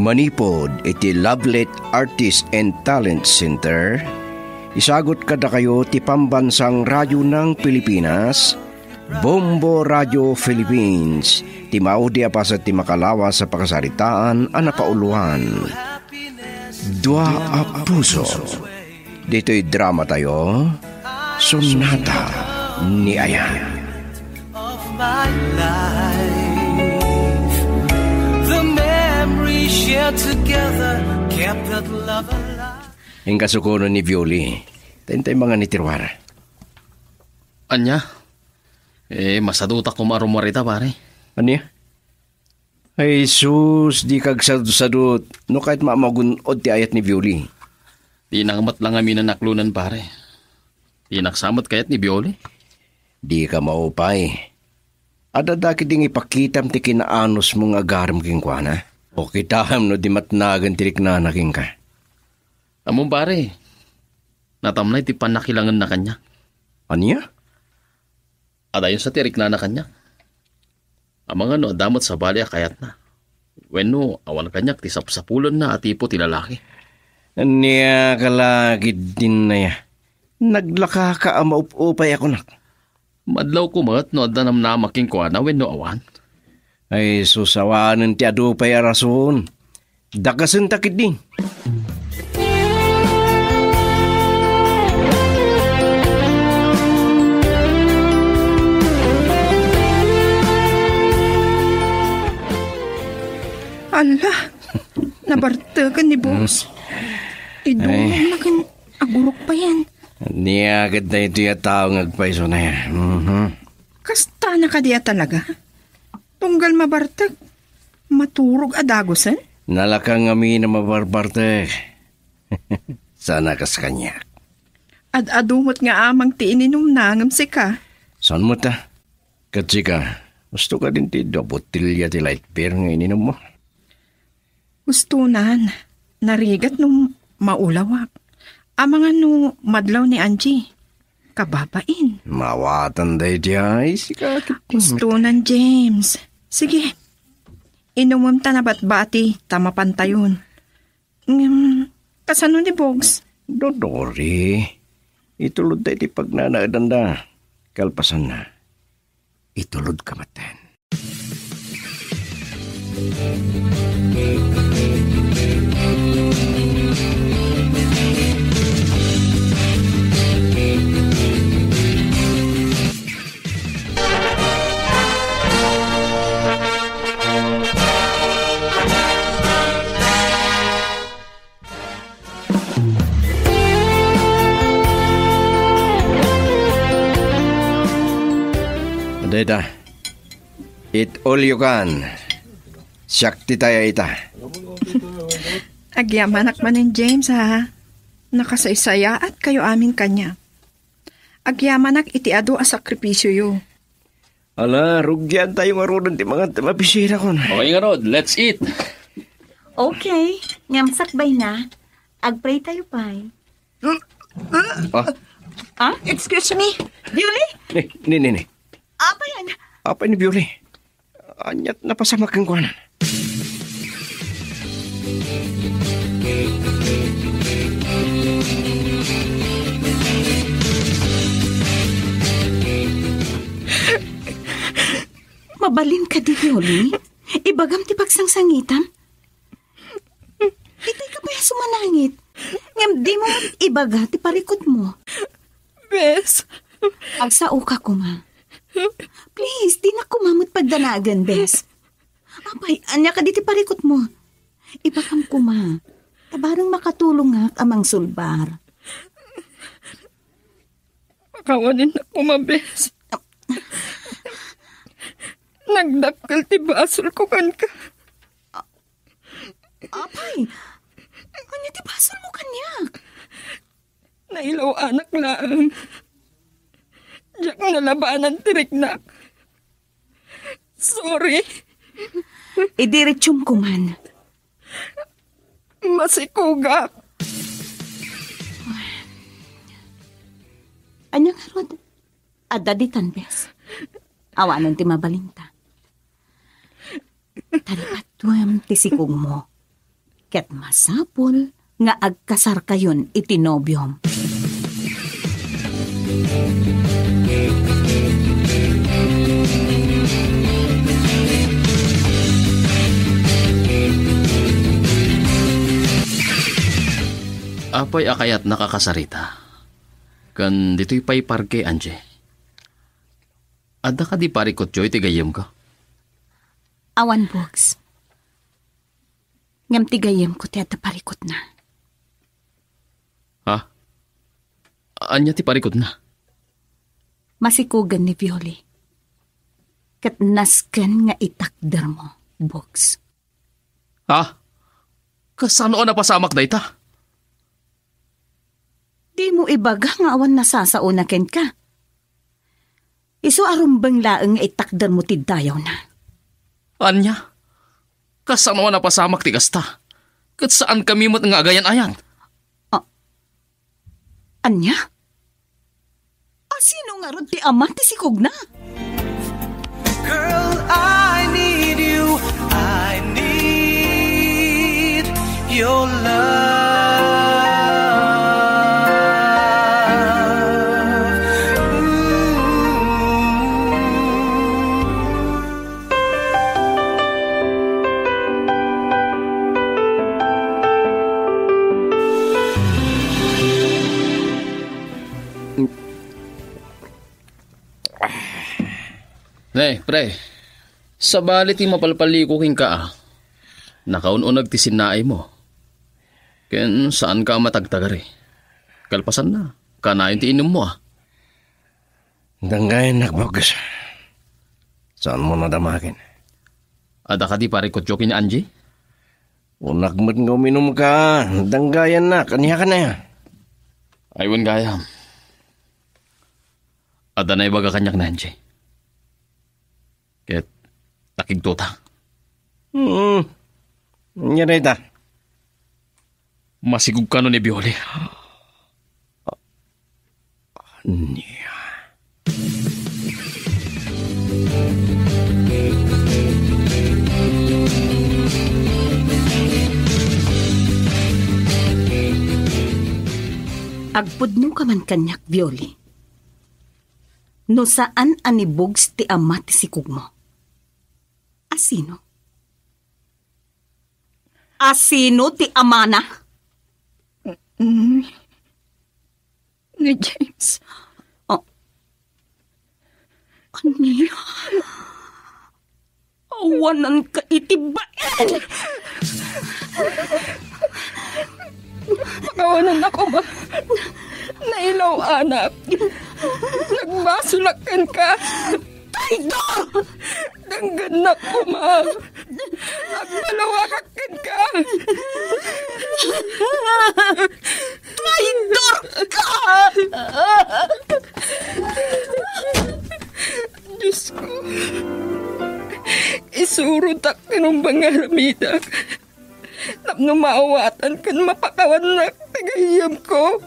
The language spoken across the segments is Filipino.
Manipod iti Lovelet Artist and Talent Center. Isagot kada kayo ti pambansang radyo ng Pilipinas, Bombo Radio Philippines. Ti maudi apas at ti makalawa sa pakasaritaan a napauluhan. Dua a Puso. Dito'y drama tayo, Sonata ni Ayan. Of my life, the memories shared together kept that love alive. Ang kasukuno ni Violi, tayong mga nitirwara. Anya? Masaduta ko marumarita, pare. Anya? Ay, sus, di kag sadut. No kahit mamagunod ti ayat ni Violi. Di nakamat lang kami na naklunan, pare. Di naksamot kayat ni Violi. Di ka maupay. Adadaki ding ipakitam ti kinaanos mong agaram king kwa. O kitaham no di matnagan tirik na naking ka. Among pare, natamnay ti panakilangan na kanya. Anya? Adayon sa tirik na kanya. Amang ano, damot sa balya kayat na. Wenno, awan kanyak ti sapsapulan na at ipo ti lalaki. Anya kalagid din na ya. Naglaka ka maup-upay ako nak. Madlaw ko mat no adanam na making kwa na wenno awan. Ay susawanan ti adupay arason. Dakasen takid din. Ala, nabartagan ni boss. Idulong na kan agurok pa yan. Niya agad na ito yung tao ngagpaiso na yan. Kasta na ka diya talaga. Tunggal mabartag. Maturog adagosan. Nalakang amin na mabarbartag. Sana kas kanya. Ad-adumot nga amang ti ininom nangam si ka. Saan mo ta? Katsika, gusto ka din ti botilya ti light beer nga ininom mo. Gusto nan. Narigat nung maulawak. Amang ano madlaw ni Angie. Kababain. Mawatan day di ay sikakit. Gusto nan, James. Sige. Inumam ta na batbati. Tama pantayon. Kasano ni Bogs? Dodori. Itulod tayo ti pagnanaadanda. Kalpasan na. Itulod ka maten. Data, eat all you can. Syakti tayo ita. Agyamanak manin James ha. Nakasaysaya at kayo amin kanya. Agyamanak iti ado a sakripisyo yo. Ala, rugyan tayo maroon ti mga mapisira ko na. Okay nga Rod, let's eat. Okay, ngamsakbay na. Agpray tayo pa'y. Excuse me, Beauty? Ni. Apa yan? Apa ni Bioli? Anyat napasamak ang kuwanan. Mabalin ka di, Yoli. Ibagam ti pagsangsangitam. Itay ka ba sumanangit? Ngam di mo ibaga ti parikot mo. Bes. Agsao ka kuma. Please, di na kumamot pagdanagan, Bes. Apay, anya ka di ti parikot mo. Ibagam kuma. Tabarang makatulong nga amang sulbar. Kawanin na kuma, Bes. Nagdakkel ti basol ko kan ka. Apay, anya ti basol mo kanya? Nailaw anak lang. Diyak nalabanan tirik na. Sorry. Idiretsyon ko man. Masikugak. Anya nga, Rod? Adaditan, Bes. Awanan ti mabalinta. Talipat tuwam ti sikog mo. Ket masapul nga agkasar kayon iti nobyom. Apay akayat nakakasarita. Kan dito'y pay parke, Anje. Ada ka di parikot joy, tigayem ka? Awan, Bogs. Ngam tigayem ko ti parikot na. Ha? Anya ti parikot na? Masikugan ni Violi. Kat nasken nga itakder mo, Bogs. Ha? Kasano na pasamak na ita? Di mo ibaga nga awan nasasauna ken ka. Isu arumbang laeng itakder mo ti dayaw na. Anya? Kasano na pasamak ti kasta? Kat saan kami mo't nga agayan-ayan? Anya? Sino nga ron ti ama ti sikog na? Girl, I need you. I need your love. Pre, sa balit yung mapalpalikuking ka nakaununag ti sinaay mo. Ken saan ka matagtagari? Kalpasan na, kanayon ti inom mo Danggayan nakbogs. Saan mo nadamakin? Ada ka di parikot jokin ni Angie? Unak mo't nga uminom ka. Danggayan na, kaniya ka na yan. Aywan gayam. Ada na ibaga kanyak na Angie. Ket nakigtuta. Nya na ita. Masigug ka no ni Bioli. Niya. Agpudno ka man kanyak, Violi. No saan anibugs ti ama ti sikug mo? Asino? Asino ti ama na? Ni James. Aniya? Awanan ka itibain! Pakawanan ako ba? Nailaw, anak. Nagmasulakan ka. Traidor! Danggan na ko, ma. Nagmalawakan ka. Traidor ka! Diyos ko. Isurot ak kinumbang aramidak. Tapno maawatan kan mapakawan na tagahiyam ko.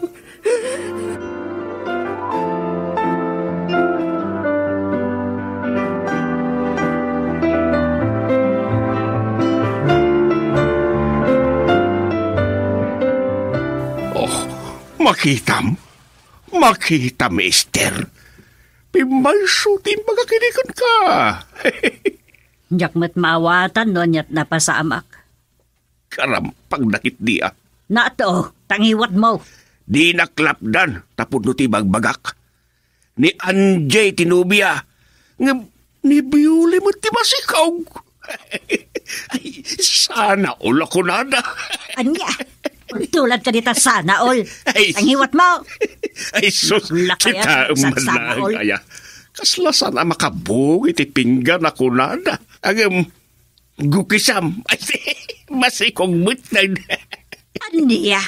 Makita, mister. Pimalsutin magakinikon ka. Diyak mo't maawatan no niyat napasamak. Karampang nakit diya. Nato, tangiwat mo. Di naklapdan, tapod no ti bagbagak. Ni Anjay tinubia. Ni Biuli mo ti masikaw. Ay, sana ula ko nada. Anya, tulad ka dita sana all. Ay, Tangiwat mo. Ay, sus, kita sana all. umalagaya. Kasla sana makabog iti pinggan ako nada. Ang gukisam. Ay, masikong mutnag. Anya.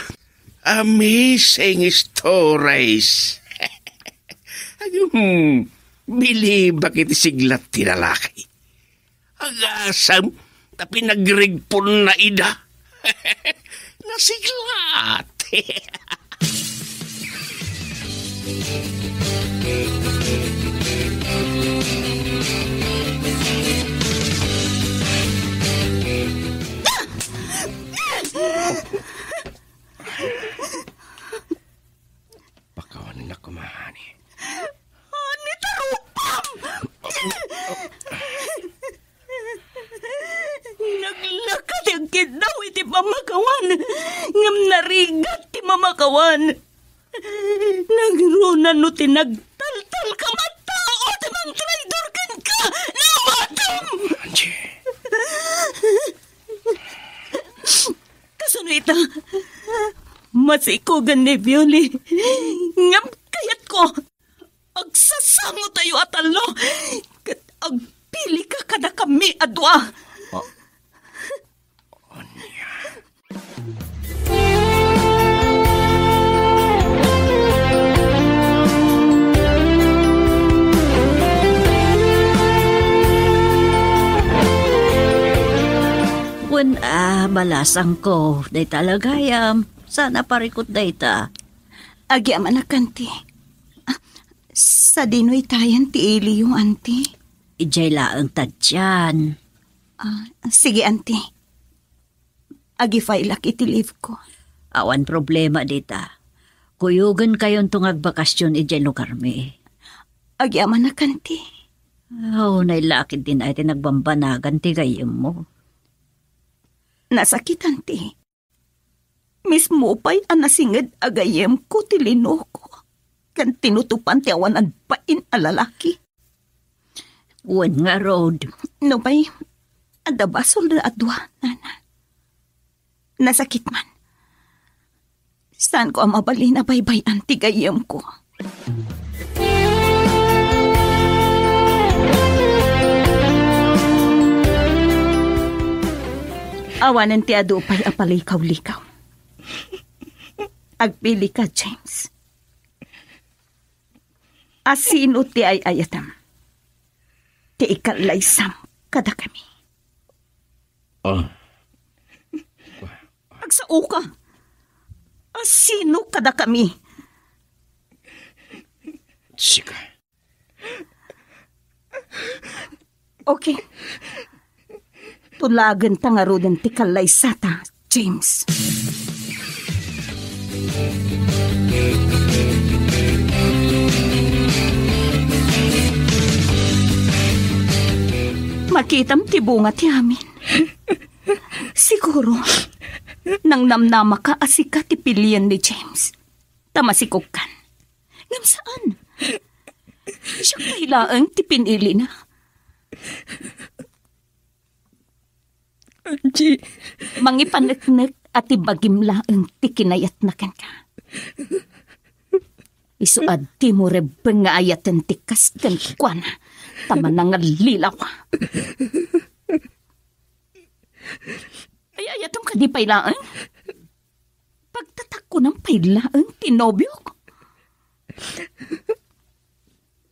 Amazing stories. Bilib bakit siglat tinalaki. Agasam, tapi nagrigpon na ida. Nasiglat. Narigat ti mamakawan. Nagrunan no tinagtaltal ka matao. Timang traidor kan ka. Nawatom! Angie. Kasano ita? Masikogan ni Violi. Ngam kayat ko. Agsasango tayo atalo. Kat agpili ka kada kami adwa. Wen balasang ko. Day talaga yam. Sana parikot day ta. Agyaman na kanti. Sa dinoy tayan ti ili yung anti. Ijay laang tadyan. Sige anti. Agifailak iti leave ko. Awan problema dita. Kuyugan kayon tungag bakasyon ijay lugar mi. Agyaman na kanti. Nailakid din ay tinagbambanagan ti gayem mo. Nasakit anti. Mismo pa'y anasingid agayem ko tilino ko. Kan tinutupan ti awan ang pain alalaki. Wen nga road. No ba'y adabasol na adwa, nana. Nasakit man. Saan ko ang mabali na baybay anti gayem ko? Awanan ti ado pa'y apalikaw-likaw. Agpili ka, James. Asino ti ay ayatam. Ti ikalaysam kada kami. Agsao ka. Asino kada kami. Sika. Okay. Tulagan tangarudan ti kalaysata, James. Makitam ti bunga ti amin. Siguro, nang namnama ka asika ti pilian ni James. Tamasikog kan. Ngam saan? Siya kailaang ti pinili na. Angie. Mangipaneknek at ibagimlaang ti kinayat na kan ka. Isuad ti mo rebeng nga ayatan ti kaskan kwa na. Tama na nga lilaw. Ay ayatom ka di pailaan? Pagtatak ko ng pailaan, tinobyo ko.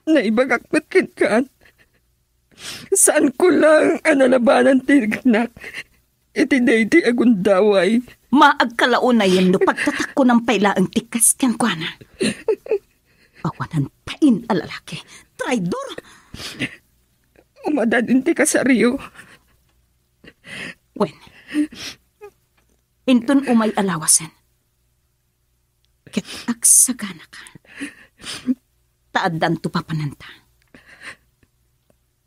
Naibagakmat kan. Saan ko lang analabanan tirgnak? Iti agundaway. Maagkalaon na yan no pagtatak ko ng pailaang tikas kang kwa na. Awanan pain alalaki. Traidor! Umadadin ti kasaryo. Wen, intun umay alawasan. Ket agsagana ka. Taaddan to papananta.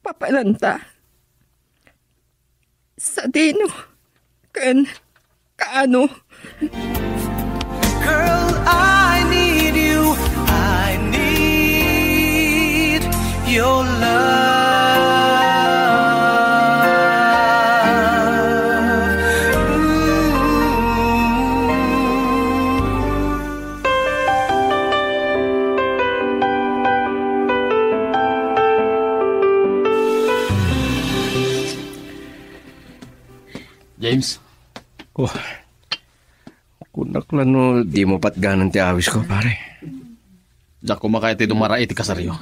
Papananta? Sa dino? Kaano? Girl, I need you. I need your love. James? Oh, kunak lang no, di mo patganan ti awis ko, pare. Diyak ko makaya ti dumara iti kasaryo.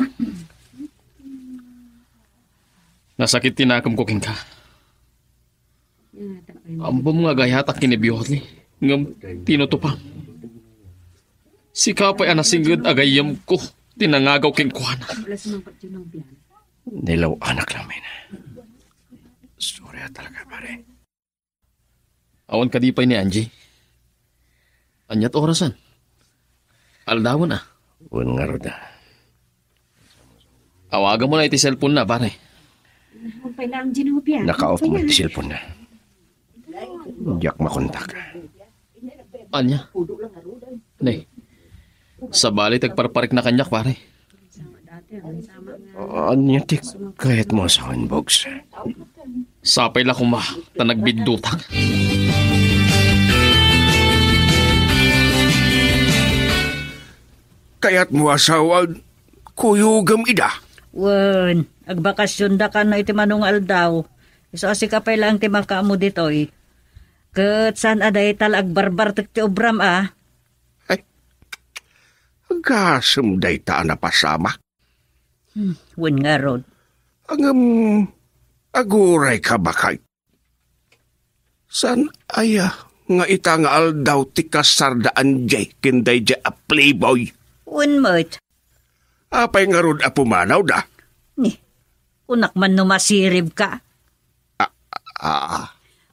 Nasakit tinakam ko king ka. Ambom nga gayatak kinibiyotli. Ngam tinutupa. Si kapay anasinggod agayam ko. Tinangagaw king kuhana. Nilaw anak lang, men. Sorry talaga, pare. Awan kadipay ni Angie. Anyat orasan. Aldawan ah. Uwan nga roda. Awagan mo na iti cellphone na, pare. Naka-off mo ti cellphone na. Diyak makontak. Anya? Ne, sa bali tagparparik na kanyak pare. Anya ti kahit mo sa akin, Bogs. Sapay la kuma, tanagbiddutak. Kaya't mo asawan, kuyugam ida. Wen, agbakasyon da ka na iti manong aldaw. Iso asi ka pa lang ti makamo ditoy. Ket san aday tal agbarbar ti obram Gasam day ta na pasama. Wen nga rod. Aguray ka bakay. San aya nga itang aldaw ti kasardaan jay kinday jay a playboy. Wen mo't. Apay nga rod a pumanaw da. Ni, unak man numasirib ka.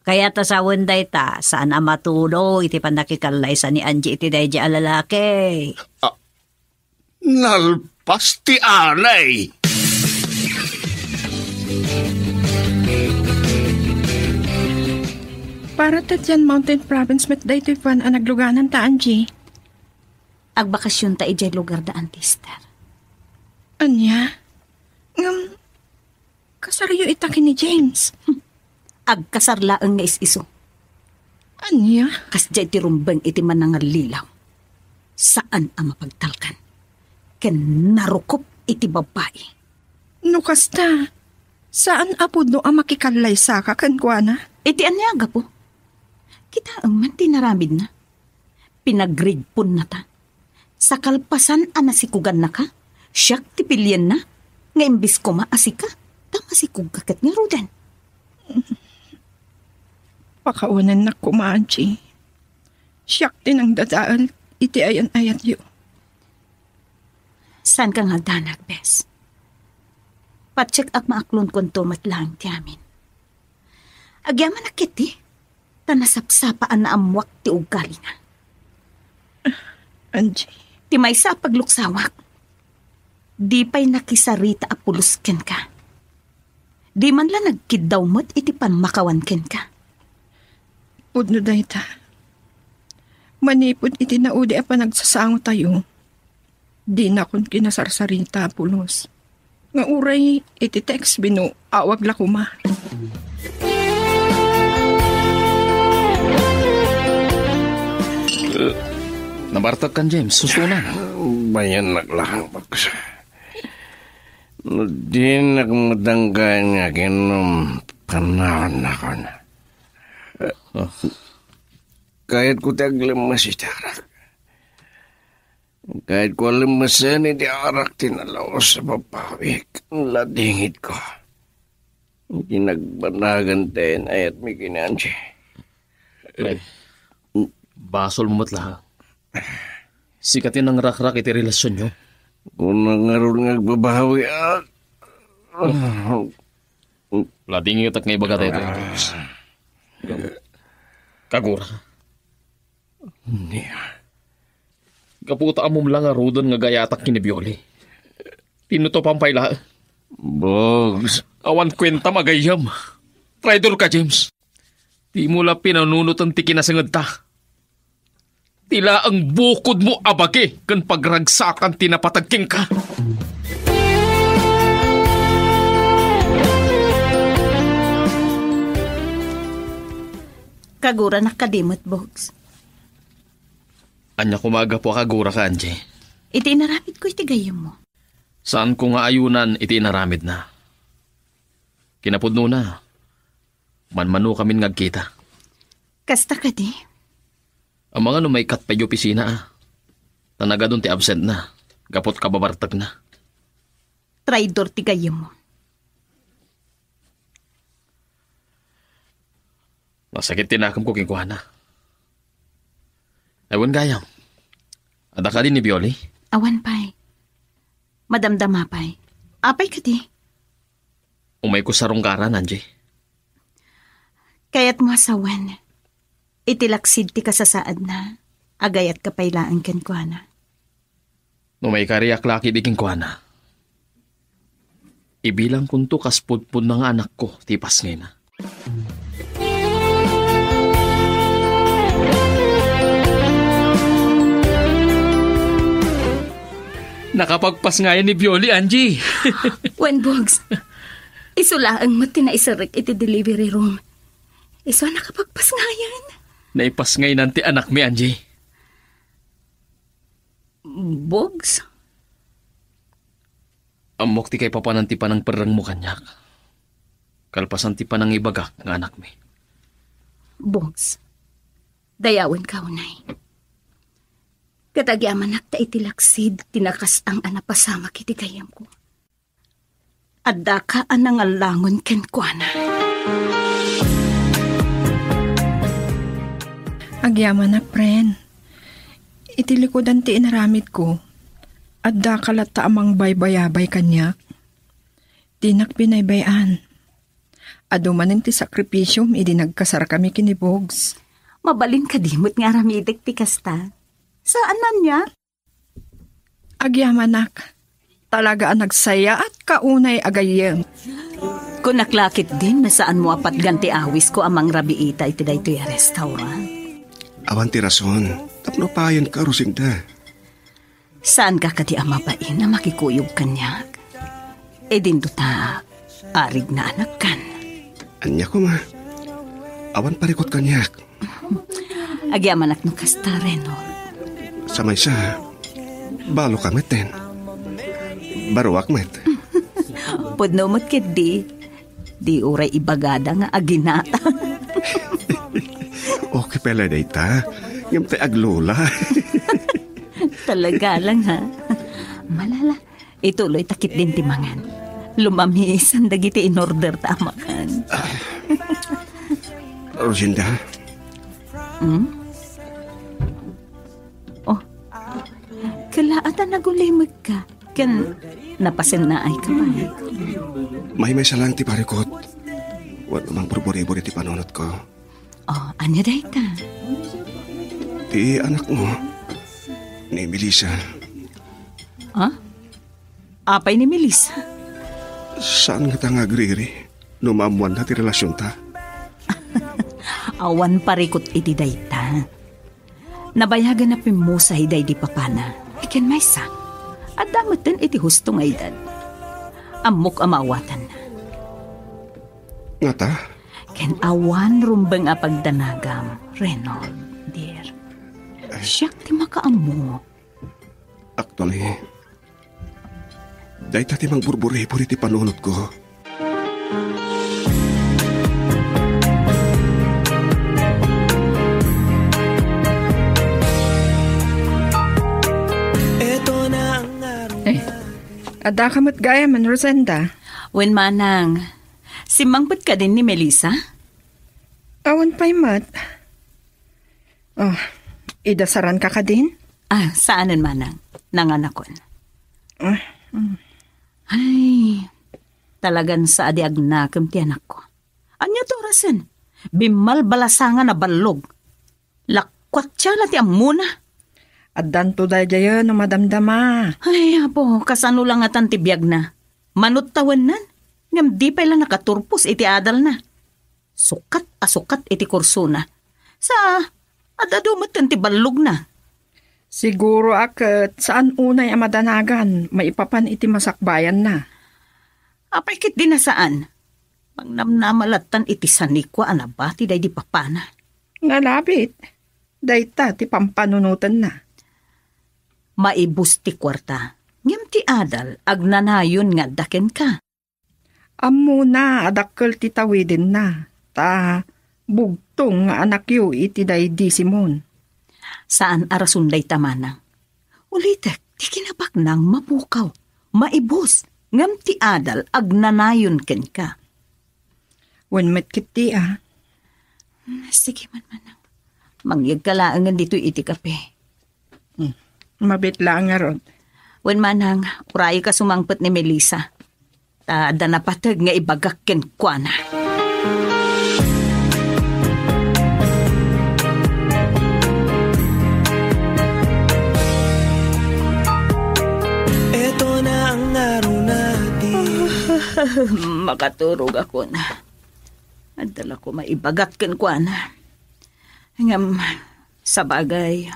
Kaya ta sa wenday ta, saan amatulo iti panakikalay sa ni Angie iti day jay alalaki. Nalpas ti anay. Para tatyan Mountain Province met day to fan ang nagluganan ta, Angie. Agbakasyon ta ijay lugar da antister. Anya? Kasaryo itakin ni James. Agkasarlaang nga is-iso. Anya? Kasjay ti rumbeng iti manangal lilaw. Saan ang mapagtalkan? Ken narukop iti babae. No kasta, saan apod no ang makikalay sa kakankuana? Iti anyaga po. Kita ang man tinaramid na. Pinagridpon na ta. Sa kalpasan anasikugan na ka. Siyak tipilyan na. Nga imbis ko maasika. Tamasikug kakat nga rudan. Pakaunan na kumaanchi. Siyak din ang dadaal. Iti ayan-ayat yu. San ka nga danag, bes? Patsik ak maaklon kon tumat lang ti amin. Agyaman na kiti. Tanasapsapaan na amwak ti ugali na. Angie. Ti may sa pagluksawak. Di pa'y nakisarita apulos ken ka. Di man lang nagkidaw mo't iti panmakawan ken ka. Pudno day ta. Manipod iti naudi a panagsasango tayo. Di na kun kinasarsarita pulos. Nga uray iti text binu awag la kuma. Nabartag kan James, susunan. Bayan naglahang Bogs. Di nagmadanggan nga kinom panahon na ko na. Kahit ko taglimas iti arak. Kahit ko limasan iti arak tinalaos sa papawik. Ang ladingit ko. Ginagbanagan tayo ayat may kinansi. Basol mo matla. Sikatin ang rak-rak iti relasyon nyo. Kung nangaroon nga agbabawi Lading itak nga ibaga tayo. Kagura. Kaputa amom lang nga rodon nga gayatak kinibioli. Tinuto pampayla. Bogs. Awan kwenta magayam. Traidor ka, James. Di mo la pinanunot ang tikinasangad ta. Tila ang bukod mo abagi kan pagragsakan tinapatagking ka. Kagura nakadimot, Bogs. Anya kumaga po kagura ka, Angie. Iti inaramid ko iti gayam mo. Saan ko nga ayunan iti inaramid na. Kinapudno na. Manmano kami ngagkita. Kasta ka di. Ang mga numaykat pa yung opisina Tanaga doon ti absent na. Gapot kababartag na. Traidor ti gayam mo. Masakit tinakam ko kingkuha na. Ewan gayam. Ada ka din ni Bioli? Awan pa'y. Madamdama pa'y. Apay ka di. Umay ko sarong karan, Angie. Kaya't mo asawan. Itilaksid ti kasasaad na. Agayat kapaylaan ken kuha na. Umay kariyak laki di kingkuha na. Ibilang kunto kaspudpud ng anak ko, tipas ngayon na. Nakapagpas nga yan ni Bioli, Angie. Wen Bogs, isulaang mo tinaisarik iti delivery room. Iso nakapagpas nga yan. Naipas ngay nanti anak mi, Angie. Bogs? Amok ti kay papananti pa ng perang mo kanyak. Kalpasan ti pa ng ibagak nga anak mi. Bogs, dayawin ka unay. Katagyaman nakta itilaksid, tinakas ang anapasama kiti kayam ko. Adda ka anang alangon ken kuana. Agyaman na, pren. Itilikodan ti inaramid ko. Adda kalata amang baybayabay kanyak. Dinak binaybayan. Adumanin ti sakripisyum, idinagkasar kami kinibogs. Mabalin ka dimot nga ramidik ti kasta. Saan man niya? Agyamanak, talaga ang nagsaya at kaunay agayem. Kung naklakit din na saan mo apat ganti awis ko amang rabiita iti daytoy a restaurant. Awan ti rason, tapno payan ka rusingda. Saan ka kati amabain na makikuyog kanyak? E din ta, arig na anak kan. Anya ko ma, awan parikot kanyak. Agyamanak no kasta, Reno. Samay sa, balo kamet din. Baruak met. Pudno mo't kidi, di uray ibagada nga aginata. Okay pala day ta, yung te aglula. Talaga lang ha. Malala, ituloy takit din timangan. Lumamis ang dagiti in order ta amakan. Rosinda. Oh, kalaatan nagulimag ka. Kan napasin na ay kamay. May salang ti parikot. Wala namang burburi-buri ti panunot ko. Oh, anya day ka? Ti anak mo, ni Melissa. Ha? Apay ni Melissa? Saan nga ta nga agriri? Numamuan na ti relasyon ta. Awan parikot iti dayta. Nabayagan na pimusay day di papana. Ikan may sa. At damat din iti hustong ay edad. Amok amawatan na. Nga ta? Ken awan rumbang apagdanagam, Reynold, dear. Siyak ti makaamo. Actually, dahi ta ti mang burburi-buri ti panunot ko. Adda ka matgaya man, Rosenda. Wen manang, simangpet ka din ni Melissa? Awan pa'y mat. Oh, idasaran ka ka din? Ah, saanan manang? Nanganakon. Ay, talagan sa adi agnakam ti anak ko. Anya to rasen? Bimal balasangan na balog. Lakwat siya na ti amuna. Addan to da daya no madamdama. Ay, apo, kasano lang atan ti biyag na. Manot tawan nan. Ngam di pa lang nakaturpos iti adal na. Sukat iti kurso na. Sa adadumatan ti balog na. Siguro akat saan unay amadanagan, maipapan iti masakbayan na. Apay kit din na saan? Pang namnamalatan iti sanikwa anabati day di papana. Ngalabit. Dayta ti pampanunutan na. Maibus ti kwarta. Ngem ti adal, agnanayon nga daken ka. Amo na, adakkel ti tawidin na. Ta, bugtong nga anak yu iti day di Simon. Saan arasunday tamanang? Ulitek, ti kinabak nang mapukaw. Maibus, ngem ti adal, agnanayon ken ka. Wen metkit ti Sige man manang. Mangyag kalaangan dito iti kape. Mabit lang nga ron. Wen manang, urayo ka sumangpet ni Melissa. Ta danapatag nga ibagak ken kuana. Ito na ang araw natin. Makaturog ako na. Adala ko maibagak ken kuana. Ngam, sa bagay,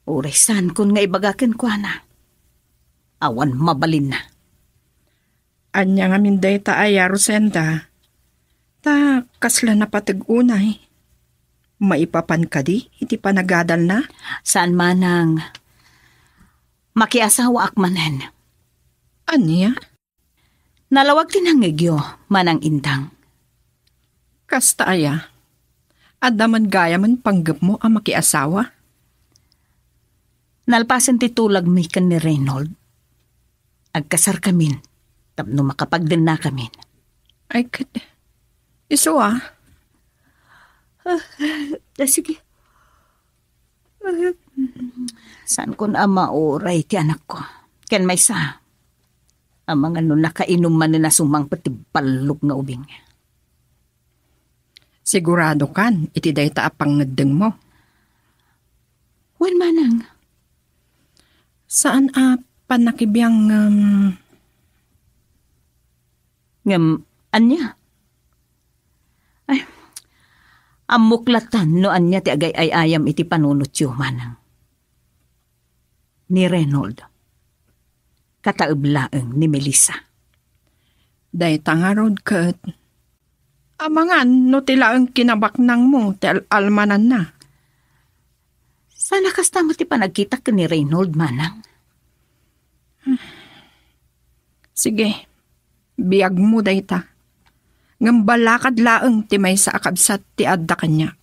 urisan kun nga ibagakin ko na. Awan mabalin na. Anya nga minday ta aya, Rosenda. Ta kasla na patag-unay. Maipapan ka di, iti panagadal na. Saan manang makiasawa akmanen. Anya? Nalawag tinangigyo manang intang. Kasta aya. Adaman gaya man panggap mo ang makiasawa. Nalpasan titulag mi kan ni Reynold. Agkasar kamin, tapno makapagdin na kamin. Ay, iso Sige. Saan ko na mauray ti anak ko? Ken may sa. Ang mga nakainom man na sumang pati balog nga ubing. Sigurado kan, iti day taapang nadeng mo. Wen manang? Saan panakibiyang anya? Ay, amuklatan no anya ti agay ay ayam iti panunot yu manang. Ni Reynold. Kataublaeng ni Melissa. day tangarod kat. Amangan no tilaang kinabaknang mo ti almanan na. Sana kasta mo ti panagkita ka ni Reynold manang. Sige, biyag mo day ta. Ngambalakad laeng ti may sa akabsat ti adda kanya.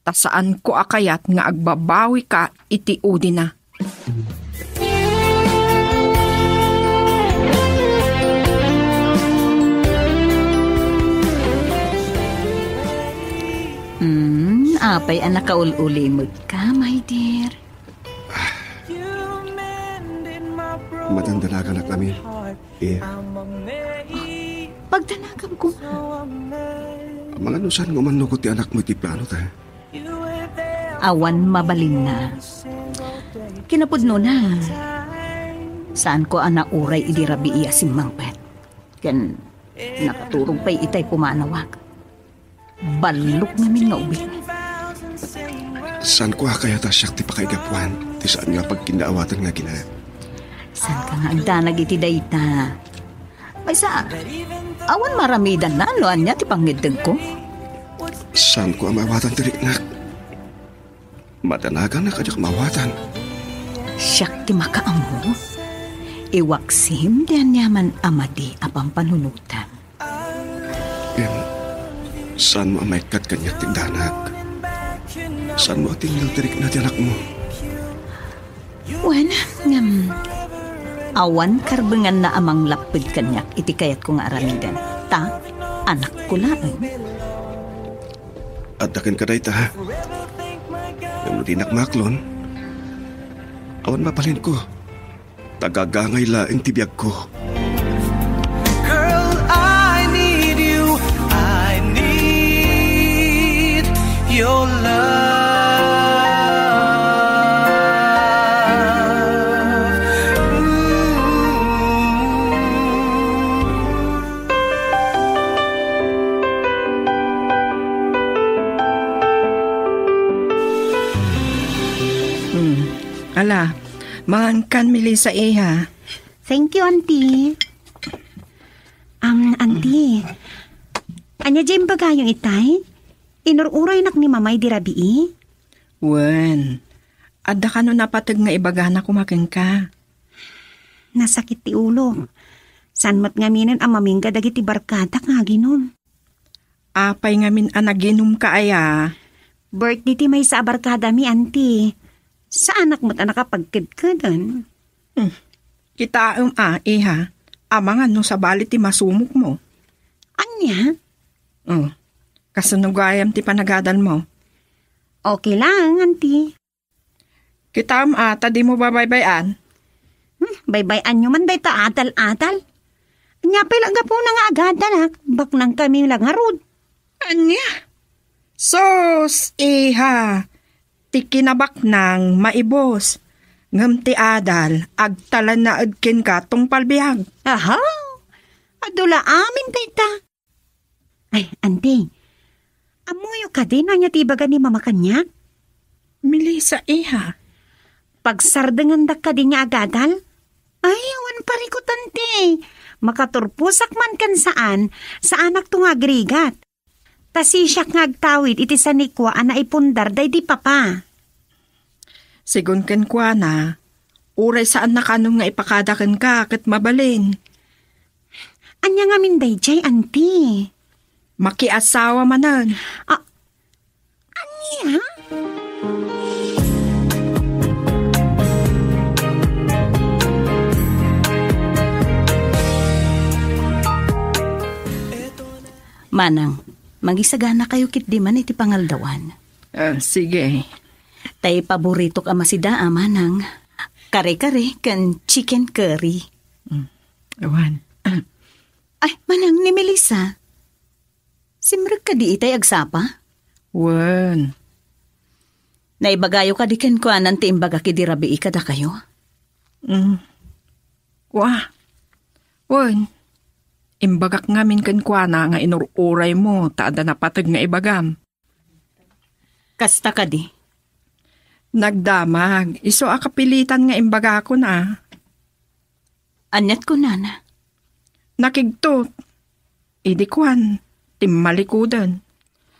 Tasaan ko akayat nga agbabawi ka iti udi na. Apay anak kaul-ulimod ka, my dear. Matandanagan na kami. Pagdanagan ko. Mga nusan ngumano ko ti anak mo ti plano ta. Awan mabalin na. Kinapudno na. Saan ko anak uray idirabi iya si Mangpet. Kan nakaturong pa'y itay pumanawag. Balok namin nga ubing. Saan ko kaya ta siyak ti pakaigapuan? Ti saan nga pagkinaawatan nga gina? Saan ka nga agdanag iti dayta? May sa, awan maramidan na loan niya ti pangideg ko. Saan ko amawatan ti riknak? Madanagan na kajak mawatan. Siyak ti makaamu. Iwaksim diyan yaman amadi apang panunutan. Saan mo amaikat kanya tigdanak? Saan mo tinggal tirik na ti anak mo? Wen, awan karbengan na amang lapid kanyak iti kayat ko nga aramidan. Ta, anak ko lang. Adakin ka day ta, ha? Yung dinak maklon, awan mapalin ko. Tagagangay laing tibiyag ko. Girl, I need you. I need your love. Ala, maangkan Melissa iha. Thank you, auntie. Auntie, anya dyan bagayong itay? Inururay nak ni mamay dirabii? Wen, adda ka no napatag nga ibagana kumakin ka. Nasakit ti ulo. San mat ngaminan ang mamingga dagiti barkada nga ginom. Apay ngamin anaginom ka aya. Birthday ti may sa barkada mi, auntie. Sa anak mo't nakapagkidkadan? Kita iha. Amangan no sa balit ti masumok mo. Anya? Kasunugayam ti panagadal mo. Okay lang, auntie. Kita di mo babaybayan. Baybayan nyo man day ta atal-atal. Anya pa lang po na nga agad, baknang kami lang harod. Anya? Sos, iha. Ti kinabak nang maibos. Ngam ti adal, agtalan na agkin ka tong palbihag. Aha! Adula amin tayta. Ay, auntie. Amuyo ka din anya tibaga ni mama kanya? Melissa, iha. Pagsardangan da ka din niya agadal? Ay, awan parikot ante. Makaturpusak man kan sa anak to nga agrigat. Tasisyak nga agtawid iti sanikwa ana ipundar day di papa. Sigun ken kwa na, uray saan na kanong nga ipakadakan ka kat mabalin. Anya nga min day jay, auntie. Makiasawa manan. Anya? Manang, magisagana kayo kit di man iti pangaldawan. Sige. Tay paborito ka masida, manang. Kare-kare kan chicken curry. Awan. Ay, manang ni Melissa. Simrag ka di itay agsapa? Wan. Naibagayo ka di ken kuanan ti imbaga kidirabi ikada kayo? Wan. Imbagak ngamin kan kwa na nga inururay mo, taada na patag nga ibagam. Kasta ka di. Nagdamag, iso akapilitan nga imbaga ko na. Anyat ko nana. Nakigtot. Idi kwan, timmalikudan.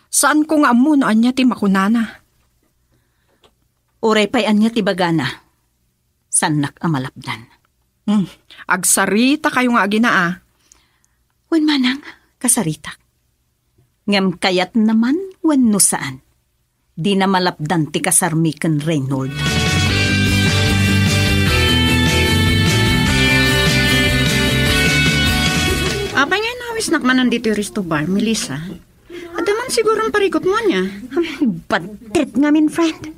Saan ko nga amun anya ti makunana? Uray pa'y anya ti bagana. Sanak amalapdan. Agsarita kayo nga aginaa. Wen manang, kasaritak. Ngam kayat naman, wen no saan. Di na malapdan ti kasarmiken Reynold. Apay nga nawis nakmanan dito risto bar, Melissa. Adaman siguro ang parikot mo niya. Bad trip nga min, friend.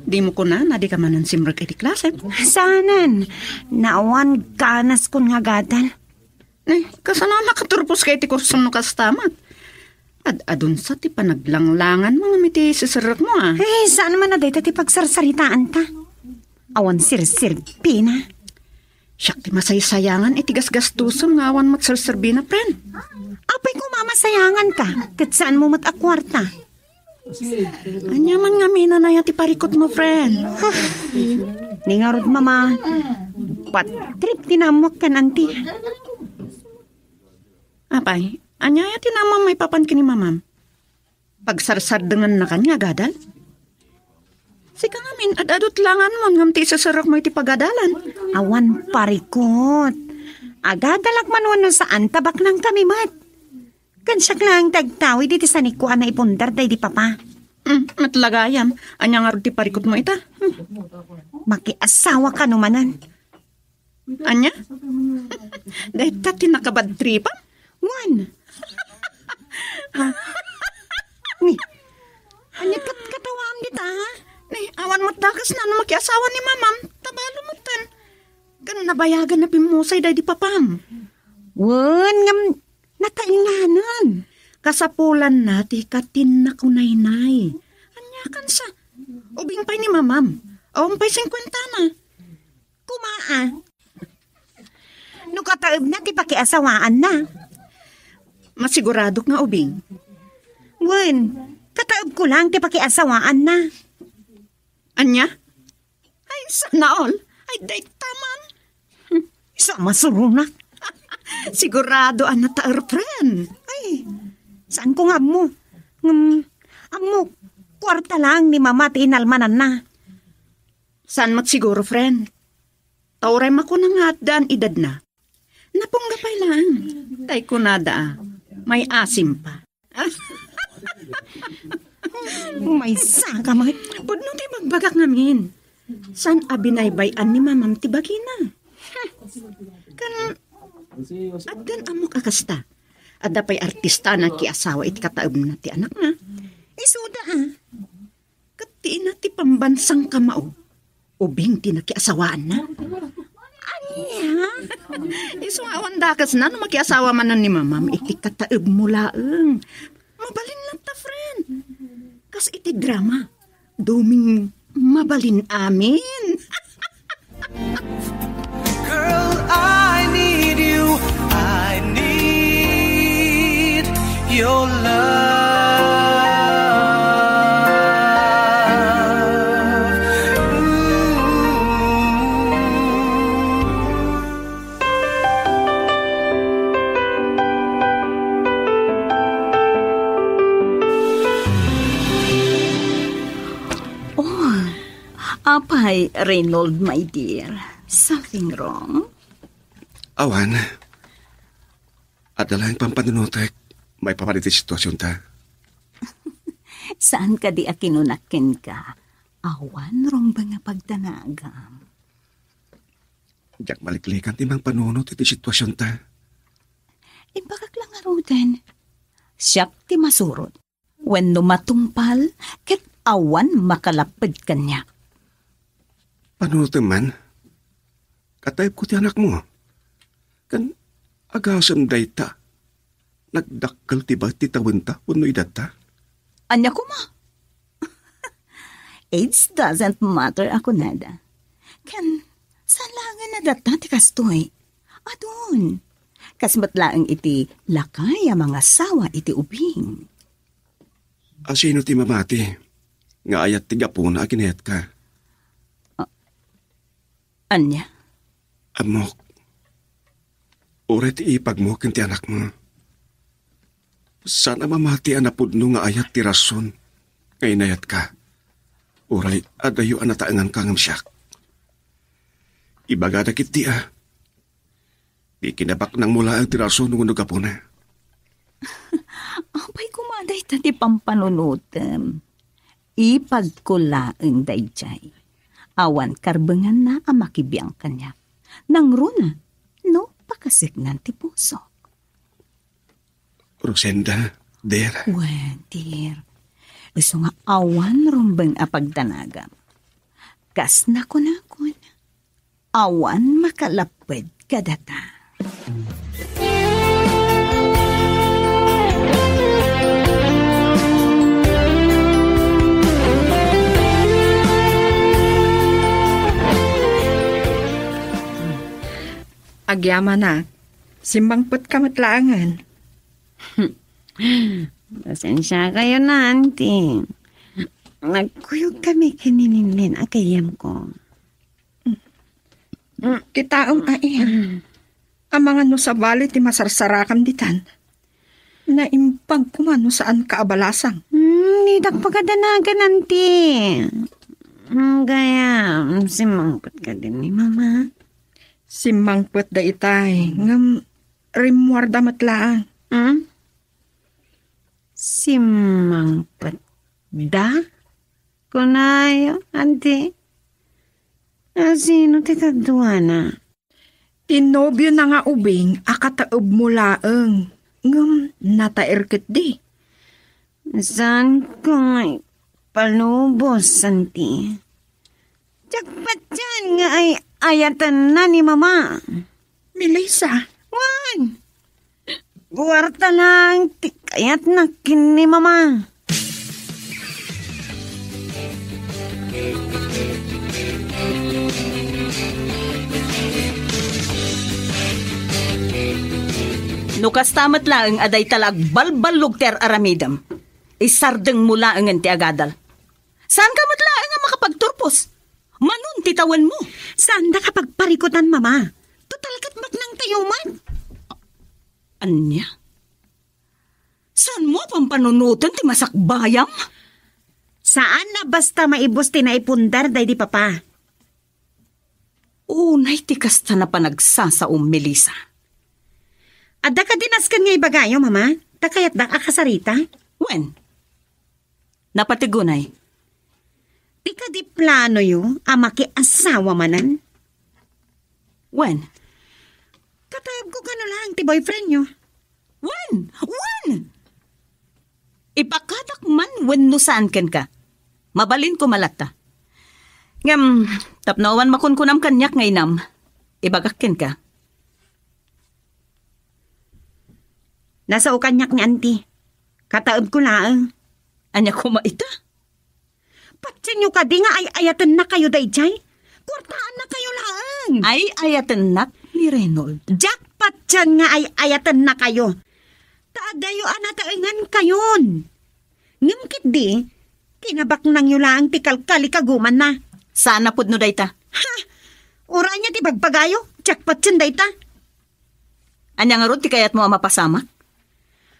Di mo ko na di ka manan simrag iti klase. Sanan, naawan ganas kun nga gadan. Kasana nakaturpos kay ti kurso no kastamat. Adun sa ti panaglanglangan mga miti sisirak mo saan man na dito ti pagsarsaritaan ta? Awan sirsirbi na. Siyak ti masaysayangan iti gasgastuson nga awan magsarsirbi na, friend. Apay ko mamasayangan ka, kat saan mo matakwarta? Anya man nga mina na ti parikot mo, friend. Ningarod mama, patrip tinamok ka nanti. Apay, anya tinamam may papan kini mamam. Pagsarsardangan na kanya, gadal? Sika ngamin, adadot langan mo ngam ti sasarak mo iti pagadalan. Awan parikot. Agadalag manuano saan tabak ng kamimat. Kansak lang tagtawi di ti sanikuan na ipundar day di papa. Matlagayam, anya nga ti parikot mo ita. Makiasawa ka numanan. Anya? Dahil ta tinakabad tripa? Wan. Anya katawaan dita ha? Awan mo takas na makiasawa ni mamam. Tabalo mo tan. Ganun nabayagan na pimusay day di papam. Wan, ngam natainganan. Kasapulan nati katin na kunay-nay. Anya kan sa ubing pay ni mamam. Awang pay 50 na. Kumaa. Nukataib na ti pakiasawaan na. Masigurado nga ubing. Wan, kataib ko lang ti pakiasawaan na. Anya? Ay, sana all. Ay, day taman. Isa masurunak. Sigurado, taer, friend. Ay, saan ko nga mo? Amo, kwarta lang ni mama tinalmanan na. Saan siguro, friend? Tauray mako na nga daan edad na. Napunggapay lang. Tay ko nada, may asim pa. May saka mga pudno ti magbagak ngamin. San abinaybayan ni mamam ti bagina? Kan addan amok akasta. Adda pay artista na kiasawa iti kataob na ti anak na. Isuda Kati na ti pambansang kamao. Ubing ti nakiasawaan na. Anya? Isuawan dakas na no makiasawa manan ni mamam iti kataob mo laeng. Mabalin lang ta, friend. Kas iti drama, duming mabalin amin. Girl, I need you. I need your love. Ooh. Apay, Reynold, my dear. Something wrong? Awan, at dalang pampanunutek, may papalit sitwasyon ta. Saan ka di akinunakin ka? Awan, rong ba nga pagdanagam? Diyak maliklikan timang panunot iti sitwasyon ta. Ibagak lang nga Ruden. Siyak ti masurot. When numatumpal, ket awan makalapid kanya. Panunot man, katayip ko ti anak mo. Kan agasam day ta. Nagdakkel ti ba ti tawenta uno idata? Anya ko ma? Age doesn't matter ako nada. Kan, saan langan na data ti kastoy? Adun. Kasmat laang iti lakay ang mga sawa iti ubing. Asino ti mamati? Nga ayat ti gapuna akinayat ka. Anya? Amok. Ure ti ipag mo kinti anak mo. Sana mamati anapudno nga ayat ti rason. Nga inayat ka. Uray, adayo anataangan ka ngam siyak. Ibaga dakit di Di kinabak nang mula ang tiraso nung unugapo na. Apay kumaday tati pampanunutem. Ipagkulaan dayjay. Awan karbengan na ang makibiyang kanya. Nang runa, no pakasignan ti puso. Rosenda, der. Well, dear. Iso nga awan rumbeng apagdanagam. Kas na ko. Awan makalapwed kadata. Agyama na. Simbangpot ka matlaangan. Pasensya kayo na, auntie. Nagkuyog kami kinininlin akayam ko. Kitaong ang mga no sa bali ti masarsarakam ditan. Naimpag kumano saan kaabalasang. Nidak pagkadanagan, auntie. Gaya, simangpot ka din ni mama. Simbangpot da itay. Ngam rimwarda matlaang. Simangpot da? Kunayo, auntie. Sino ti kaduana? Tinobyo na nga ubing akataob mo laeng. Ngam natairkit di. Saan ko nga'y palubos, auntie? Tiyagpat dyan nga ay ayatan na ni mama. Melissa. Wan! Guwarta lang tikayat na kin ni mama. Nukas tamat laeng aday talag balbalog ter aramidam. Isardeng mula ang ti agadal. Saan ka matlaeng nga makapagturpos? Manon titawan mo. Saan na kapag parikutan, mama? Total katmak ng tayuman. Anya? Saan mo pampanunutan ti masakbayam? Saan na basta maibos ti naipundar day di papa? Unay ti kasta na panagsasaom, Melissa. Adda ka dinaskan nga ibagayo, mama? Takayat da akasarita? When? Napatigunay. Di ka di plano yu, amaki asawa manan? When? Katayab ko gano lang ti boyfriend nyo. When? Ipakadak man when no saan ken ka. Mabalin ko malata. Ngam, tapnawan makunkunam kanyak ngay nam. Ibagak ken ka. Nasa ukanyak ni auntie. Kataob ko lang. Anya ko maita? Patsin nyo ka di nga ay ayatan na kayo dayjay. Kurtaan na kayo lang. Ay ayatan nak ni Reynold. Jackpot dyan nga ay ayatan na kayo. Taadayo anataengan kayon. Ngumkit di, kinabak nang yu lang ti kalkali kaguman na. Sana pud no dayta. Ha? Ura niya ti bagpagayo. Jackpot dyan dayta. Anya nga ron ti kayat mo ang mapasama?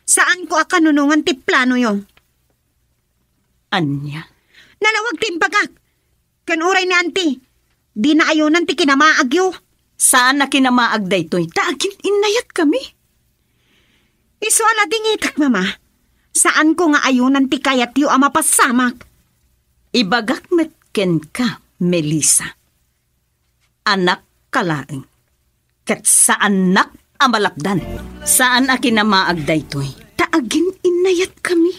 Saan ko akanunungan ti plano yo? Anya? Nalawag ti bagak. Kan uray ni auntie, di na ayunan ti kinamaag yu. Saan na kinamaag daytoy? Taagin inayat kami. Iso ala dingitak, mama. Saan ko nga ayunan ti kayat yu ama pasamak? Ibagak metken ka, Melissa. Anak kalaeng. Kat sa anak amalapdan. Saan a kinamaag daytoy? Taagin inayat kami.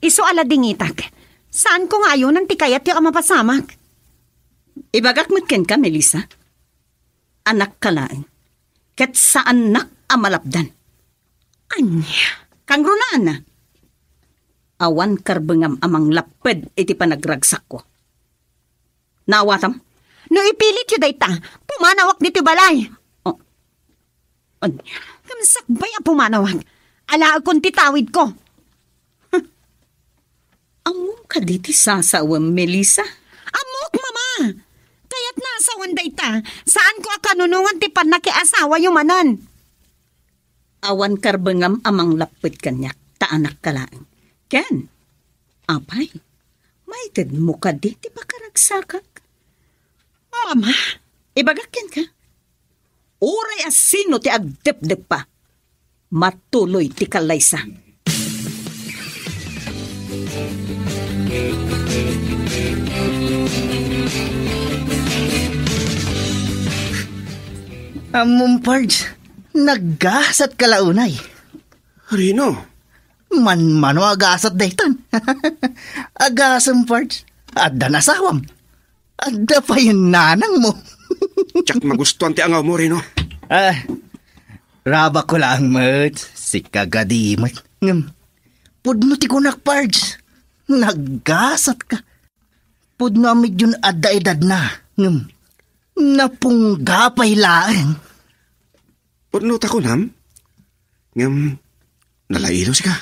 Iso ala dingitak. Saan ko nga ayunan ti kayat yu ama pasamak? Ibagak metken ka, Melissa. Anak kalaeng. Kat sa anak amalapdan. Anya? Kang runaan na. Awan karbengam amang laped iti panagragsak ko. Naawatam? No ipilit yu dayta, pumanawak dito balay. Oh. Anya? Kamsakbay a pumanawak. Alaag kong titawid ko. Among ka diti sasawam, Melissa? Amok, mama! Kaya't nasawan dayta, saan ko akanunungan ti pan nakiasawa yung manan? Awan karbengam amang laped kanyak, taanak kalaeng. Ken, apay, may tid mo ka di ti pakaragsakak. Mama, Ibagakin ka. Uray asino ti agdep-dep pa. Matuloy ti kalaysa. Pards, naggasat kalaunay. Rino, Mano agasat daytan. Agasam Pards, adda nasawam. Adda pa yung nanang mo. tsak magustuhan ti angaw mo, Rino. Raba ko lang, mat. Si kagadimat. Pudno ti kunak, Pards. Naggasat ka. Pudno amid yun adda edad na. Napunggapay laeng. Pudno ta ko nam? Nalailo si ka.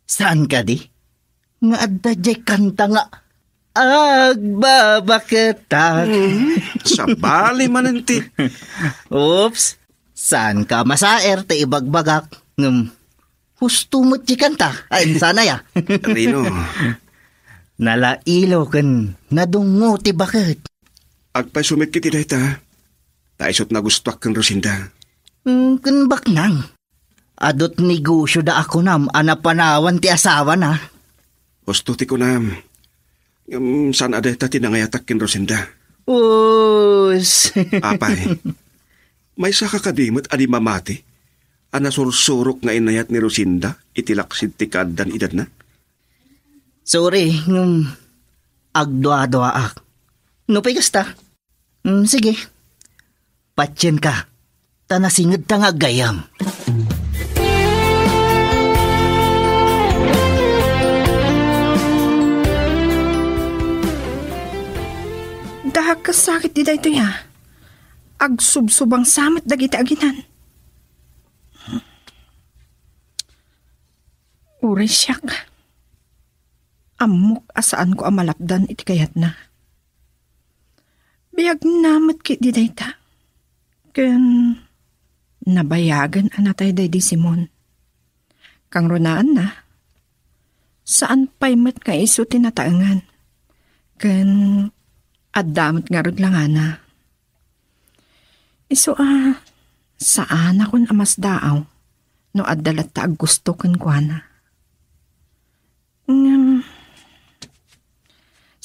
Saan ka di? Nga adda jay kanta nga. Agbabaketak. Sa bali mananti. Oops. Saan ka masaer te ibagbagak? Husto mo't jay kanta. Ay, sana ya. Rino, Nalailo kan. Nadungo ti bakit. agpay sumit kiti dayta. Taisot na gustuak kan Rosinda. Kunbak nang. Adot negosyo da ako nam. Anapanawan ti asawa na. Gusto ti ko nam. Saan adayta tinangayatak kin Rosinda? Us. Apay, may saka kadimot adi mamati. Anasursurok nga inayat ni Rosinda. Itilaksid ti kaddan edad na. Sorry. Agdwa-dwaak. No pigas ta. Sige. Patyen ka. Tanasingid ta nga gayam. Dahag kasakit di dayto ya. Agsubsubang samat dagiti aginan. Uri siyak. Amok asaan ko amalapdan iti kayat na. Biyag namat kit di dayta. Ken nabayagan anatay day di Simon. Kang runaan na. Saan pa'y mat nga iso tinataangan. Ken adamot nga rod lang ana. Iso saan akong amas daaw no addalat ta gusto kan kuana.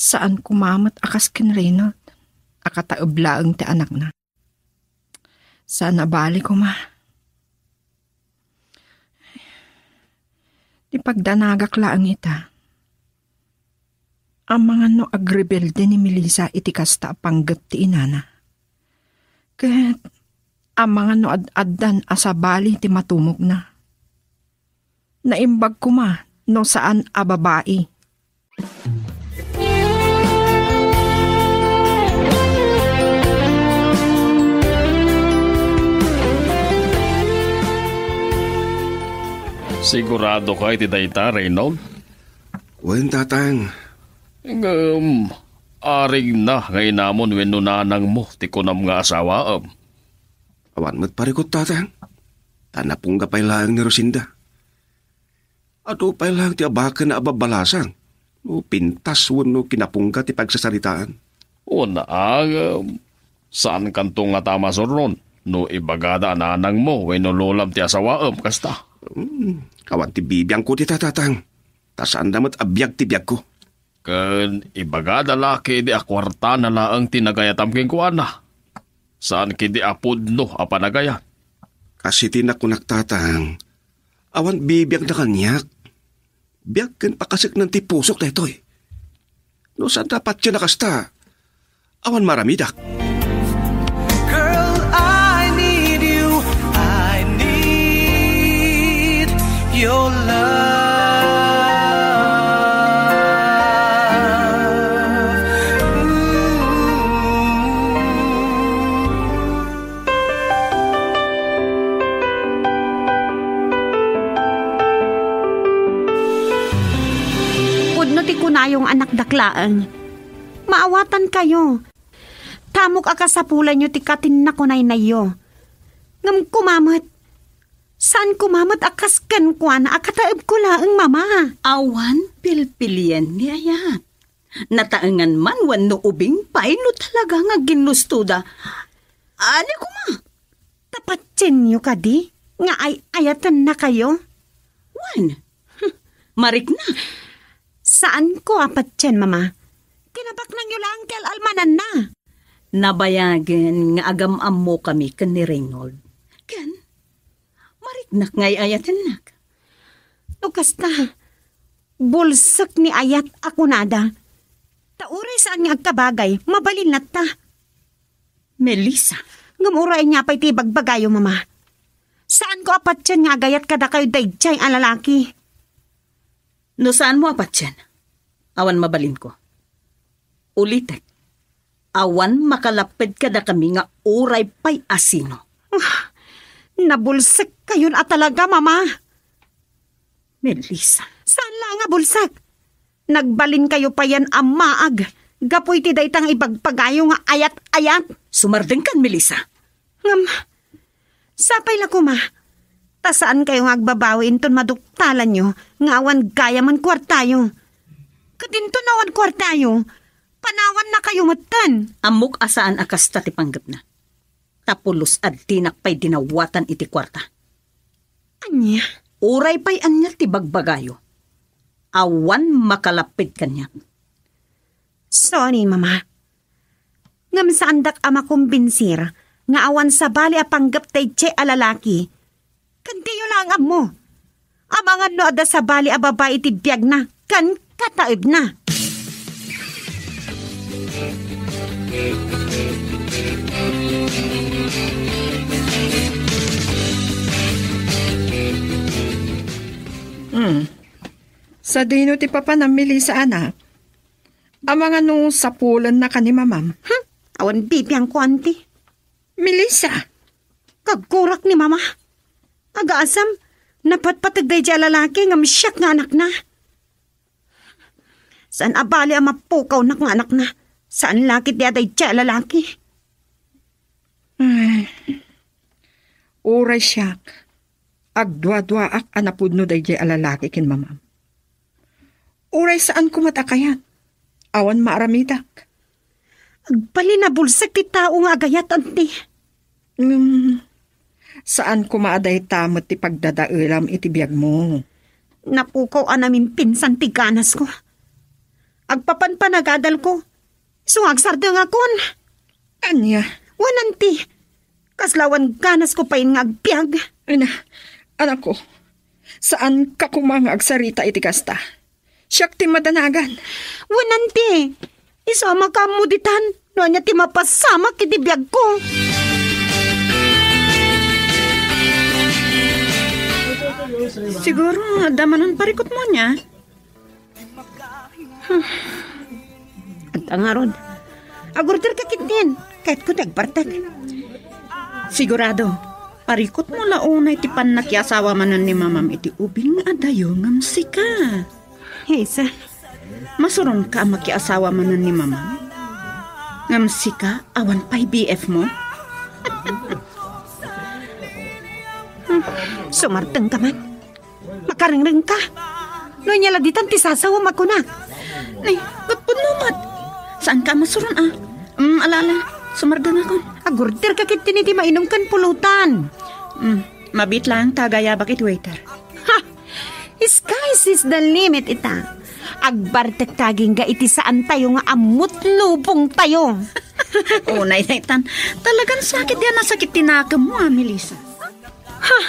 Saan kumamat akas ken Reynald? Akataublaang ti anak na. Saan nabali ko ma? Di pagdanagak laang ita. Ang mga no agrebelde ni Melissa iti kasta panggat ti inana. Ket ang mga no ad-addan asabali ti matumog na. Naimbag ko ma no saan a babae. Sigurado ka iti dayta, Reynold? Wen tatang. Aring na ngay namon wenno nanang mo ti kunam nga asawa. Awan mo't parikot tatang. Tanapong gapay lang ni Rosinda. Ato pay lang ti abakan na ababalasang. No, pintas no kinapungka ti pagsasaritaan. O naagam. Saan kanto nga tama soron? No ibagada ananang mo, wenno lolam ti asawaam, kasta. Kawan ti bibiyang ko ti tatatang. Tasaan damat abiyag ti biyag ko. Ken ibagada laki di akwarta na laang tinagayatam king kuana. Saan kidi apudno apanagayat? Kasi tinak ko naktatang. Awan bibiyag na kanyak. Biyag ken pakasik ng ti pusok na ito'y. No saan dapat siya nakasta? Awan maramidak. Girl, I need you. I need your love. Pudno ti kunayong anak daklaan. Maawatan kayo. Tamok akasapulan nyo ti katin na kunay na iyo. Ngam kumamot. Saan kumamot akas kan kuan akataib ko laang mama. Awan pilpilian ni Ayat. Nataangan man wan no ubing pay no talaga nga ginustuda. Ani ko ma? Tapatsin nyo ka di? Nga ayatan na kayo? Wan? Marik na. Saan ko apatsin mama? Kinabak nang nyo lang kel almanan na. Nabayagan nga agam-am mo kami kan ni Reynold. Kan? Mariknak ngay ayatin nak. Lukas na. Bulsak ni Ayat ako nada. Tauray saan nga agkabagay, mabalin na ta. Melissa. Ngamuray niya pa'y tibagbagayo, mama. Saan ko apat yan nga gayat kada kayo dayjay ang lalaki? No saan mo apat yan? Awan mabalin ko. Ulitek. Awan makalapid kada kami nga uray pa'y asino. Nabulsak kayon at talaga, mama. Melissa. Saan lang nga bulsak? Nagbalin kayo pa yan amaag. Gapoy ti daytang ibagpagayo nga ayat-ayat. Sumardeng kan, Melissa. Sapay la ko, ma. Ta saan kayo nga agbabawin ton maduktalan nyo nga awan gaya man kwartayo. Kadinto nawan kwartayo. Panawan na kayo matan. Amok asaan akas ti panggap na. Tapulos at tinak pa'y dinawatan iti kwarta. Anya? Uray pa'y anya ti bagbagayo. Awan makalapit kanya. Sorry, mama. Ngam saandak ama kumbinsir nga awan sa bali a panggap tay tse alalaki. Kantiyo lang mo. Amangan no ada sa bali a babae ti biyag na. Kan kataib na. Sa dino ti papa na Melissa anak. Amang anong sapulan na ka ni mamam. Awan bibiyang ko, auntie. Melissa. Kagkurak ni mama. Agaasam, napatpatagday dya lalaki nga misyak nga anak na. Saan abali ang mapukaw na nga anak na? Saan lakit di aday dya lalaki? Uray siyak. Agdwa-dwa ak anapudno day dya alalaki kin mamam. Uray saan kumatakayan? Awan maaramidak. Agpali na bulsak ti tao nga agayat, auntie. Saan kumaaday tamot ti pagdadailam iti biyag mo? Napukaw namin pinsan ti ganas ko. Agpapanpanagadal ko. Sungagsardang akon. Anya? Wananti. Kaslawan ganas ko pa yun nga agpiyag. Anak ko, saan ka kumanga agsarita iti kasta? Siyak ti madanagan. Wananti. Isama ka muditan. No niya ti mapasama kiti biyag ko. Siguro, damanon parikot mo niya. At ang arod. Agurter kakit din. Kahit ko nagpartak. Sigurado, parikot mo launay ti pannakiasawa manan ni mamam iti ubing adayo ngam sika. Hesa. Masurong ka makiasawa manan ni mamam? Ngam sika, awan pa'y BF mo? Sumarteng ka man. Makaringring ka. No niya laditan ti sasawa makunak. Nay, gutpon numat. Saan ka masuron alala, sumargan ako. Agurder ka kit tiniti mainom kan pulutan. Mabit lang, tagaya bakit waiter. Ha! Skies is the limit ita. Agbartek taging ga iti saan tayo nga amot lubong tayo. Nay, tan. Talagang sakit yan na sakit tinakam mo, Melissa. Ha!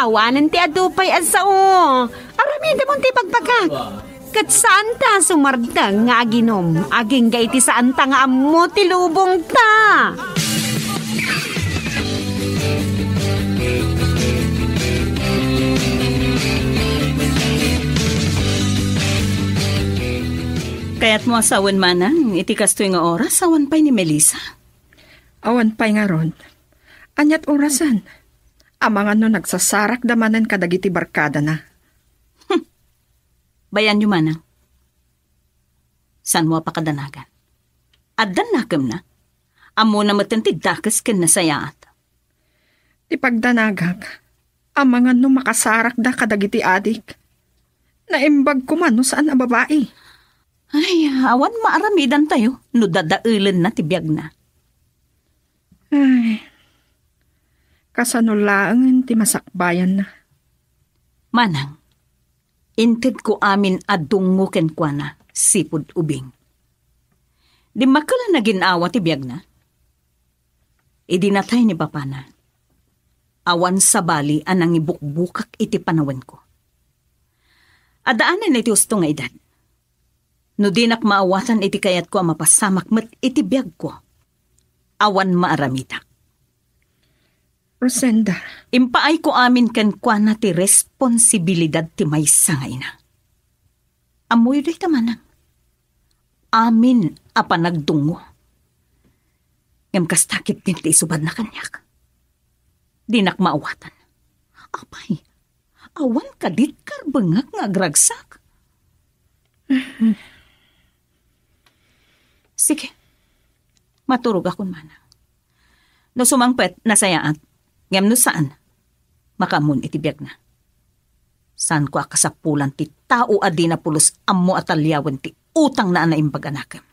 Awanan ti adupay asao. Aramida mong ti pagpagkat. Kat saan ta sumardang nga aginom. Aging ga iti saan ta nga amot ti lubong ta. Kaya't mo asawan manang, iti kastoy nga oras, awan pa'y ni Melissa. Awan pa'y nga ron. Anyat orasan. Amang ano nagsasarak damanan kadagiti barkada na. Bayan nyo manang. San mo pakadanagan? Addan nakam na. Amo na matantid dakas ken nasayaat. Di pagdanagag. Amang ano makasarak da kadagiti adik. Naimbag ko man no saan a babae. Ay, awan maaramidan tayo. No dadailan na tibiyag na. Ay, kasanulaang ti masakbayan na. Manang, inted ko amin adungo ken kuana, sipud ubing. Di makala na ginawa tibiyag na. Idinatay ni Papana. Awan sa bali anang ibukbukak iti panawan ko. Adaanan iti usto nga edad. No dinak maawatan iti kayat ko mapasamak met iti biyag ko. Awan maaramitak. Rosenda. Impaay ko amin kan kwa na ti responsibilidad ti maysa nga ina. Amoy do'y tamanang. Amin apa nagdungo. Ngam kastakit din ti isubad na kanyak. Dinak maawatan. Apay, awan kadit karbengak nga agragsak. Sige, maturog akong manang. No sumangpet, nasayaat. Ngam no saan? Makamun itibiyag na. Saan ko akasapulan ti tao adi na pulos ammo at alyawan ti utang na anaimbag anakam.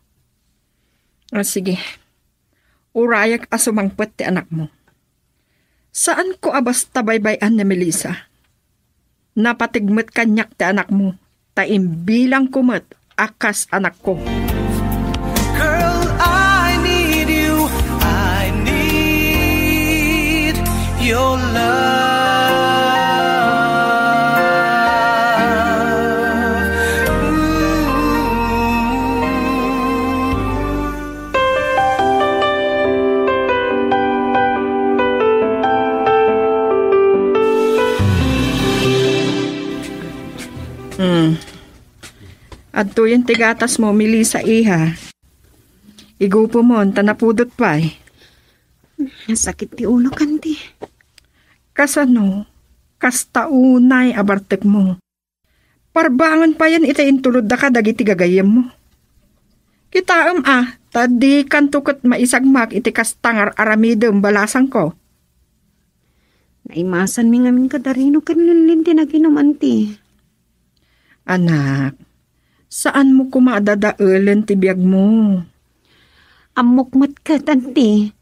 Sige, urayak asumangpet ti anak mo. Saan ko abas tabaybayan na Melissa? Napatigmet kanyak ti anak mo, taimbilang kumet akas anak ko. Girl, I need you. I need your love. Adto yung tigatas mo, Melissa, iha. Igupo mo, tanapudot pa eh. Nasakit ti ulo kanti. Kasano, kastaunay abartek mo. Parbangan pa yan itaintulod da ka dagiti gagayam mo. Kitaam tadi kantukot maisagmak iti kastangar aramidem balasang ko. Naimasan mi ngamin kadarino kanilin tinaginom ti. Anak, saan mo kumadadaelan ti biyag mo? Amokmat ka, tanti.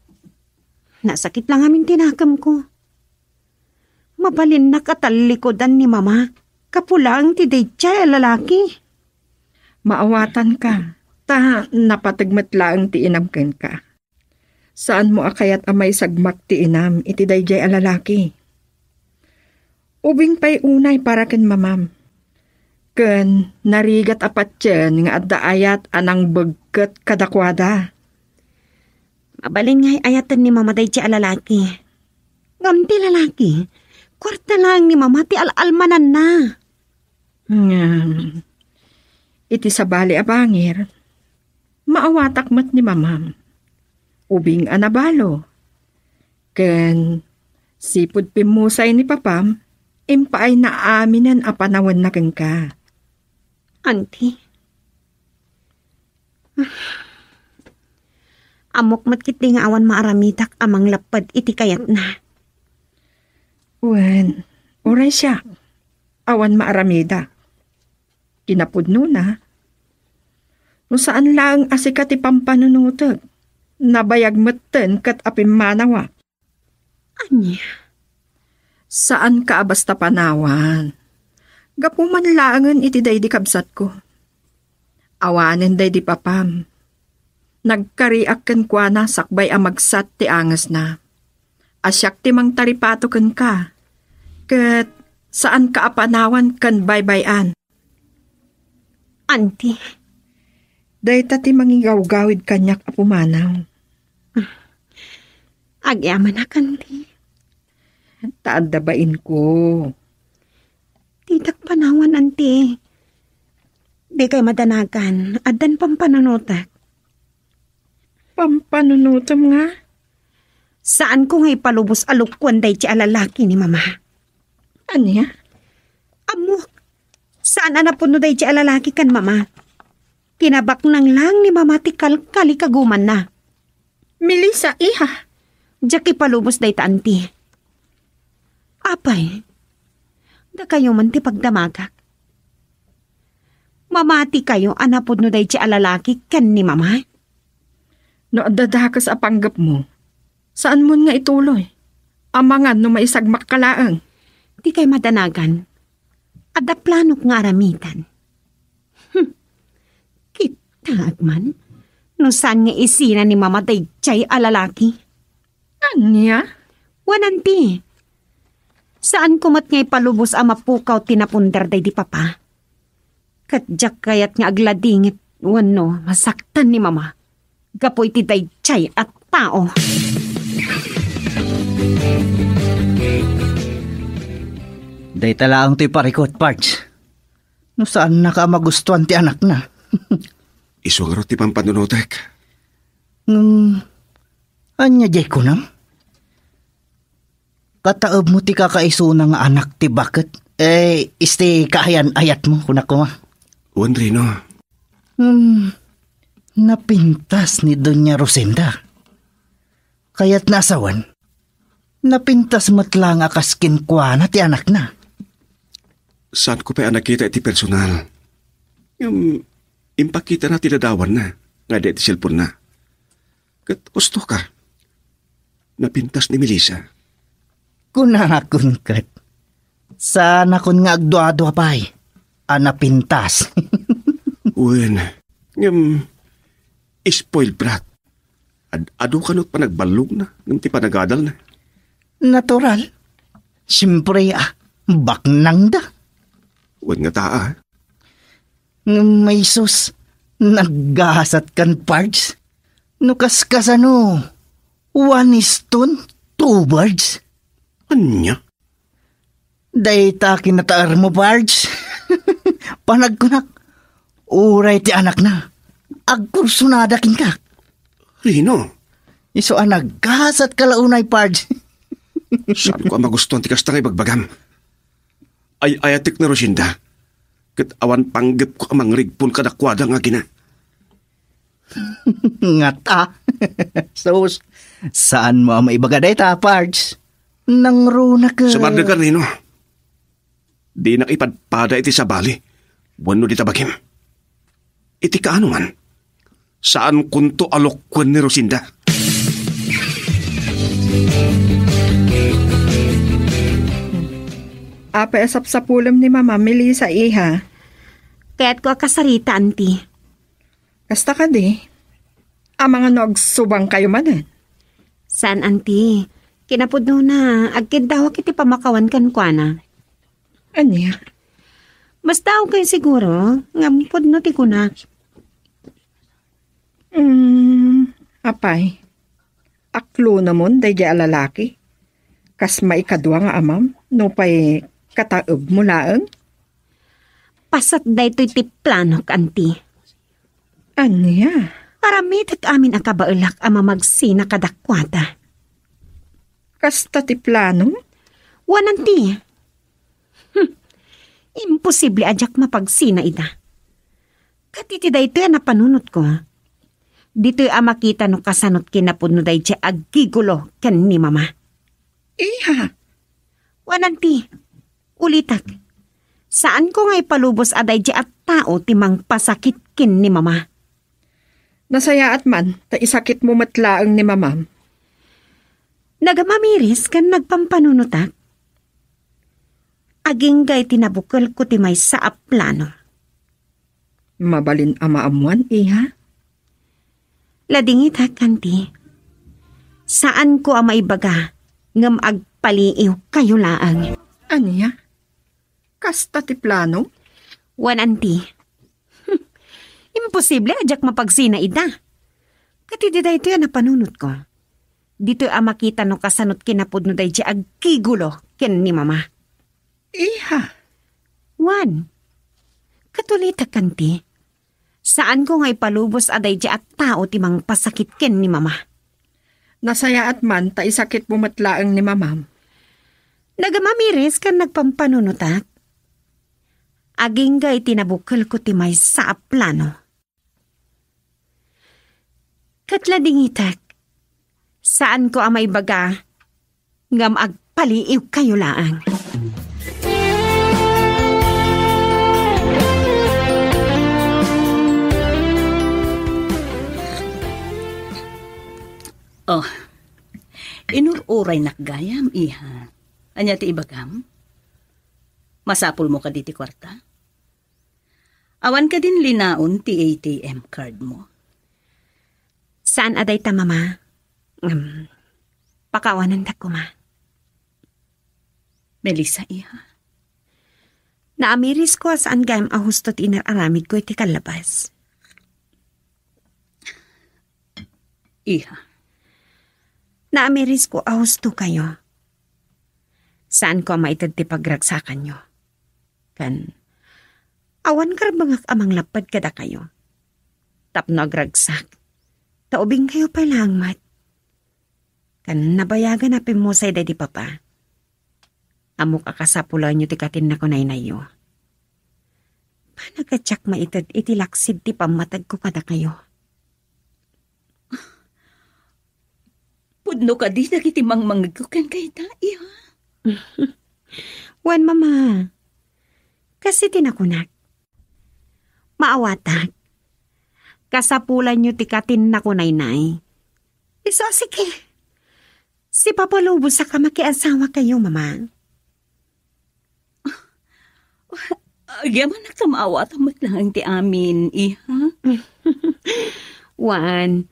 Nasakit lang amin tinakam ko. Mabalin na katalikodan ni mama. Kapulang ti Deitya lalaki. Maawatan ka. Ta napatigmat lang ti inamken ka. Saan mo akayat amay sagmak ti inam iti Deitya lalaki? Ubing pa'y unay para ken mamam. Ken narigat apat yan nga adda ayat anang begget kadakwada. Mabalin nga'y ayatan ni mama day ti alalaki. Ngam ti lalaki, kwarta lang ni mama ti al-almanan na. Iti sabali abangir, maawatak mat ni mamam. Ubing anabalo. Ken sipud pimusay ni papam, impaay na aminan apanawan na keng ka. Auntie. Amok matkit nga awan maaramitak amang lapad iti kayat na. Wen, oray siya. Awan maaramida. Kinapudno na. No saan lang asika ti pampanunutag. Nabayag maten kat apimanawa. Anya? Saan ka basta panawan? Gapuman laangan iti day di kabsat ko. Awanen day di papam. Nagkariak ken kwa na sakbay amagsat ti angas na. Asyak ti mang taripato ken ka. Ket saan ka apanawan ken baybayan? Auntie. Dayta ti mangigaw-gawid kanyak apumanaw. Agyaman na kanti. Taadabain ko. Titak panawan, auntie. Di kay madanagan. Adan pampananutak. Pampanunutom nga? Saan ko ngay palubos alukwan day ti alalaki ni mama? Anya? Amok. Saan anapuno day ti alalaki kan mama? Kinabak nang lang ni mama ti kalikaguman na. Melissa, iha. Diyak ipalubos day ta, auntie. Apay, da kayo man ti pagdamagak. Mamati kayo anapod no day ti alalaki kan ni mama? No adadakas a panggap mo, saan mo nga ituloy? Amangan no maisagmak kalaang. Di kay madanagan. Ada planok nga aramitan. Kitag man, no saan nga isina ni mama day tiyay alalaki? Anya? Wananti. Saan kumat ngay palubos ang mapukaw tinapundar day di papa? Kadyak kayat nga agladingit wano masaktan ni mama. Gapoy ti day tiyay at tao. Day talaang to'y parikot, Pards. No saan na ka magustuhan ti anak na? Isungaro ti pampanunutek. Anya jay ko nam? Kataob mo ti kakaisuna nga anak ti bakit? Isti kaayan ayat mo kunak ko ma. Uwan, Rino. Napintas ni Doña Rosenda. Kaya't nasawan, napintas matlang akaskin kwa na ti anak na. Saan ko pa nakita iti personal? Yung impakita na tiladawan na. Nga di iti cellphone na. Kat gusto ka. Napintas ni Melissa. Kunakon kat. Sana kun nga agdwa-dwa pa'y. Napintas. Uwan. Yung spoiled brat. Ado ka no't panagbalog na. Ng ti panagadal na. Natural. Siyempre baknang da. Uwan nga taa. May sus. Naggasat kan Pards. Nukas ano. 1 stone, 2 birds. Anya? Dayta kinataar mo, Pards. Panagkunak. Uray ti anak na. Agkursunadakin ka. Rino? Iso naggasat kalaunay, Pards. Saan ko ang magustuhan ti kastangay bagbagam? Ay ayatik na Rosinda. Kat awan panggap ko amang rigpon kadakwada nga gina. Ngata. So, saan mo ang maibagaday ta, Pards? Nang runa ka. Samarda ka, Rino. Di nakipadpada iti sa bali. Wano di tabagim. Iti kaano man? Saan kunto alokwan ni Rosinda? Apa esap sa pulam ni Mama Melissa, iha. Kaya't ko akasarita, auntie. Kasta ka di. Ang mga nagsubang kayo manan. Saan, auntie? Kinapudno na. Agkindawak iti pamakawan kan kwa na. Anya? Mas daw kayo siguro. Ngampudno ti kuna. Apay. Aklo namon day di alalaki. Kas maikadwa nga amam. No pa'y kataob mo laang. Pasat day to'y ti planok, auntie. Anya? Karamitat amin ang kabaulak ang mamagsina kadakwata. Kasta ti plano? Wananti. Imposible ajak mapagsina ita. Katiti day ito na panunot ko. Dito'y makita no kasanot kinapod no day siya agigulo kan ni mama. Iha. Wananti. Ulitak. Saan ko nga'y palubos aday siya at tao timang pasakit kin ni mama? Nasayaat man, ta isakit mo matlaang ni mamam. Nagamamiris kan nagpampanunutak. Aging gay tinabukal ko ti may sa aplano. Mabalin ama amuan, iha? Ladingit ha, kanti. Saan ko ang maibaga ngam agpaliiw kayo laang? Anya? Kasta ti plano? Wan anti. Imposible ajak mapagsina ida. Katidida ito yan na panunot ko. Dito ang makita no kasanot kinapod no day di agkigulo ken ni mama. Iha? Wan. Katulita kanti. Saan ko nga ipalubos aday di at tao timang pasakit ken ni mama. Nasayaat man, ta isakit mo matlaang ni mamam. Nagamamiris kan nagpampanunutak. Aging gay tinabukal ko timay sa plano. Katladingitak, saan ko ang may baga ngam agpaliiw kayo laang. Oh, inururay nakgayam, iha. Anya ti ibagam? Masapul mo ka diti kwarta? Awan ka din linaon ti ATM card mo. Saan aday ta, mama? Pakawanan ta ko, ma. Melissa, iha. Naamiris ko saan gayam ahustot inararamid ko iti kalabas. Iha. Naamiris ko ahusto kayo. Saan ko maitad ti pagragsakan nyo? Kan, awan karbangak amang lapad kada kayo. Tapno agragsak. Taubing kayo palang mat. Kan nabayagan na pimusay da di papa. Amo kakasapula nyo ti katin na kunay na iyo. Panagkatsak maitad itilaksid ti pamatag ko kada kayo. Pudno ka di nagitimang mangagkukan kay ta, iha. Wan, mama. Kasi tinakunak. Maawatag. Kasapulan nyo tikatin na kunay-nay. Iso, sige. Si Papa Lobo sa kamakiasawa kayo, mama. Yaman nagkamaawat ang matlang ti amin, iha. Wan,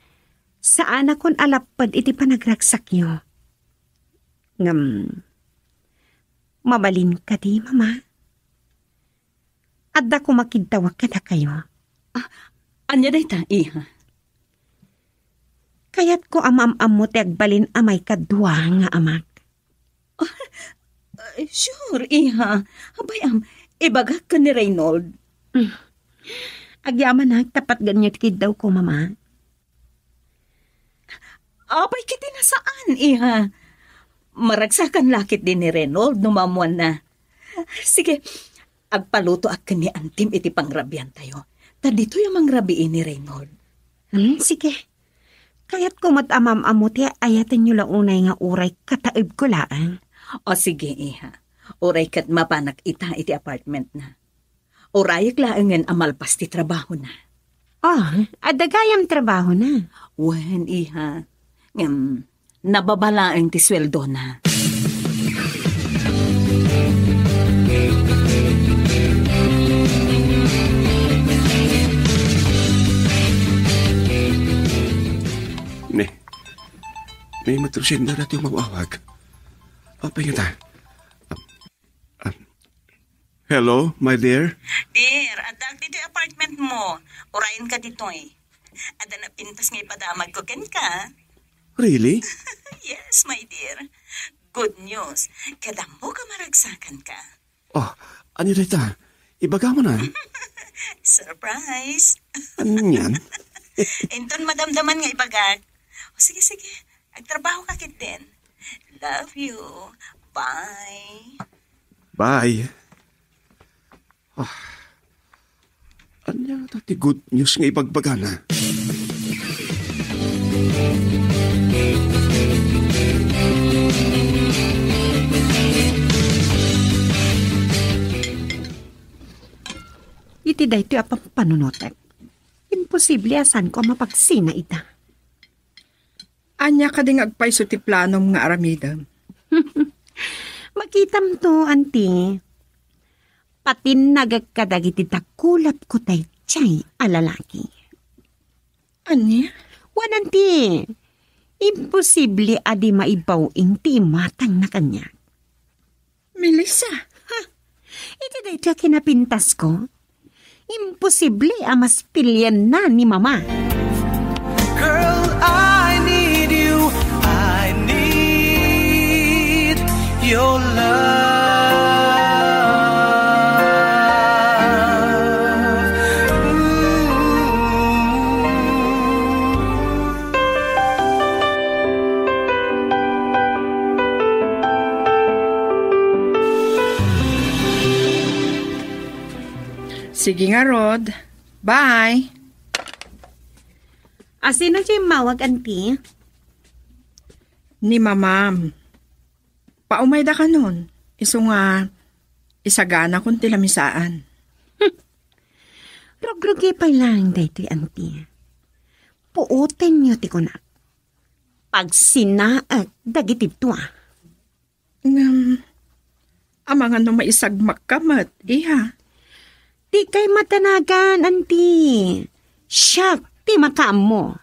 saan akon alapad iti panagragsak nyo? Mabalin ka di, mama. Adda ko makintawag ka na kayo. Anya day ta, iha? Kaya't ko amam-am mo ti agbalin amay kadwa nga amak. Sure, iha. Abay, ibagak ka ni Reynold. Agyaman na, tapat ganyan kid daw ko, mama. Abay, kiti na saan, iha? Maragsakan lakit din ni Reynold, numamuan na. Sige, agpaluto ak ni Antim iti pangrabian tayo. Ta dito yung mangrabiin ni Reynold. Sige. Kaya't kumat-amam-amo ti ayatin nyo launay nga uray kataib ko laan. O sige, iha. Uray kat mapanak ita iti apartment na. Urayak laangan amalpas ti trabaho na. Adagayam trabaho na. Wen, iha. Nababalaang ti sweldo na. May matrusin na natin mawawag. Pahinga ta. Hello, my dear? Dear, adag dito yung apartment mo. Urayin ka dito eh. Ada na pintas nga ipadamag ko ken ka. Really? Yes, my dear. Good news. Kada mo ka maragsakan ka. Oh, ano rita? Ibaga mo na. Surprise. Ano yan? Inton madamdaman nga ibagak. O sige, sige. Agtrabaho ka kit din. Love you. Bye. Bye. Anya tati good news nga ibagbaga na. Iti da ito apang panunotek. Imposible asan ko mapagsina ita. Anya ka ding agpayso ti planom nga aramidam. Makitam to, auntie. Patin nagagkadagiti takulap ko tay chay alalaki. Anya? Wan, auntie. Imposible adi maibawing ti matang na kanya. Melissa? Iti dahi kinapintas ko. Imposible mas pilyan na ni mama. Girl, I need you. I need your love. Sige nga, Rod. Bye. Sino siya mawag, auntie? Ni mamam. Paumay da ka nun. Iso nga, isagana kung tilamisaan. Rog-rogi pa lang daytoy, auntie. Puoten niyo ti kunak. Pag sinaag, dagitip to Amang ano maisagmak kamat, iha. Di kay matanagan, auntie. Siyak, ti makaam mo.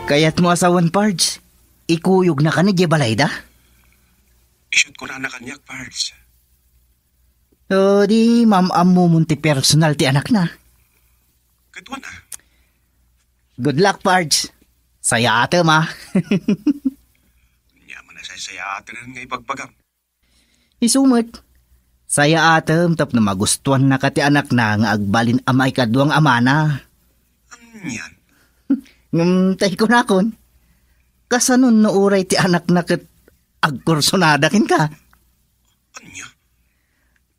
Kaya't mo asawan, Pards. Ikuyog na ka ni Jebalayda? Ishoot ko na kanyak, Pards. O di, ma'am mo munti personal ti anak na. Kadwa na. Good luck, Pards. Saya ate, ma. Yaman na saya ate na nga ipagbagam. Isumot. Saya atem tap na magustuhan na kati anak na nga agbalin amay kaduang amana. Yan. Tahi ko na kon. Kasanon no uray ti anak na kat agkursonadakin ka. Anya?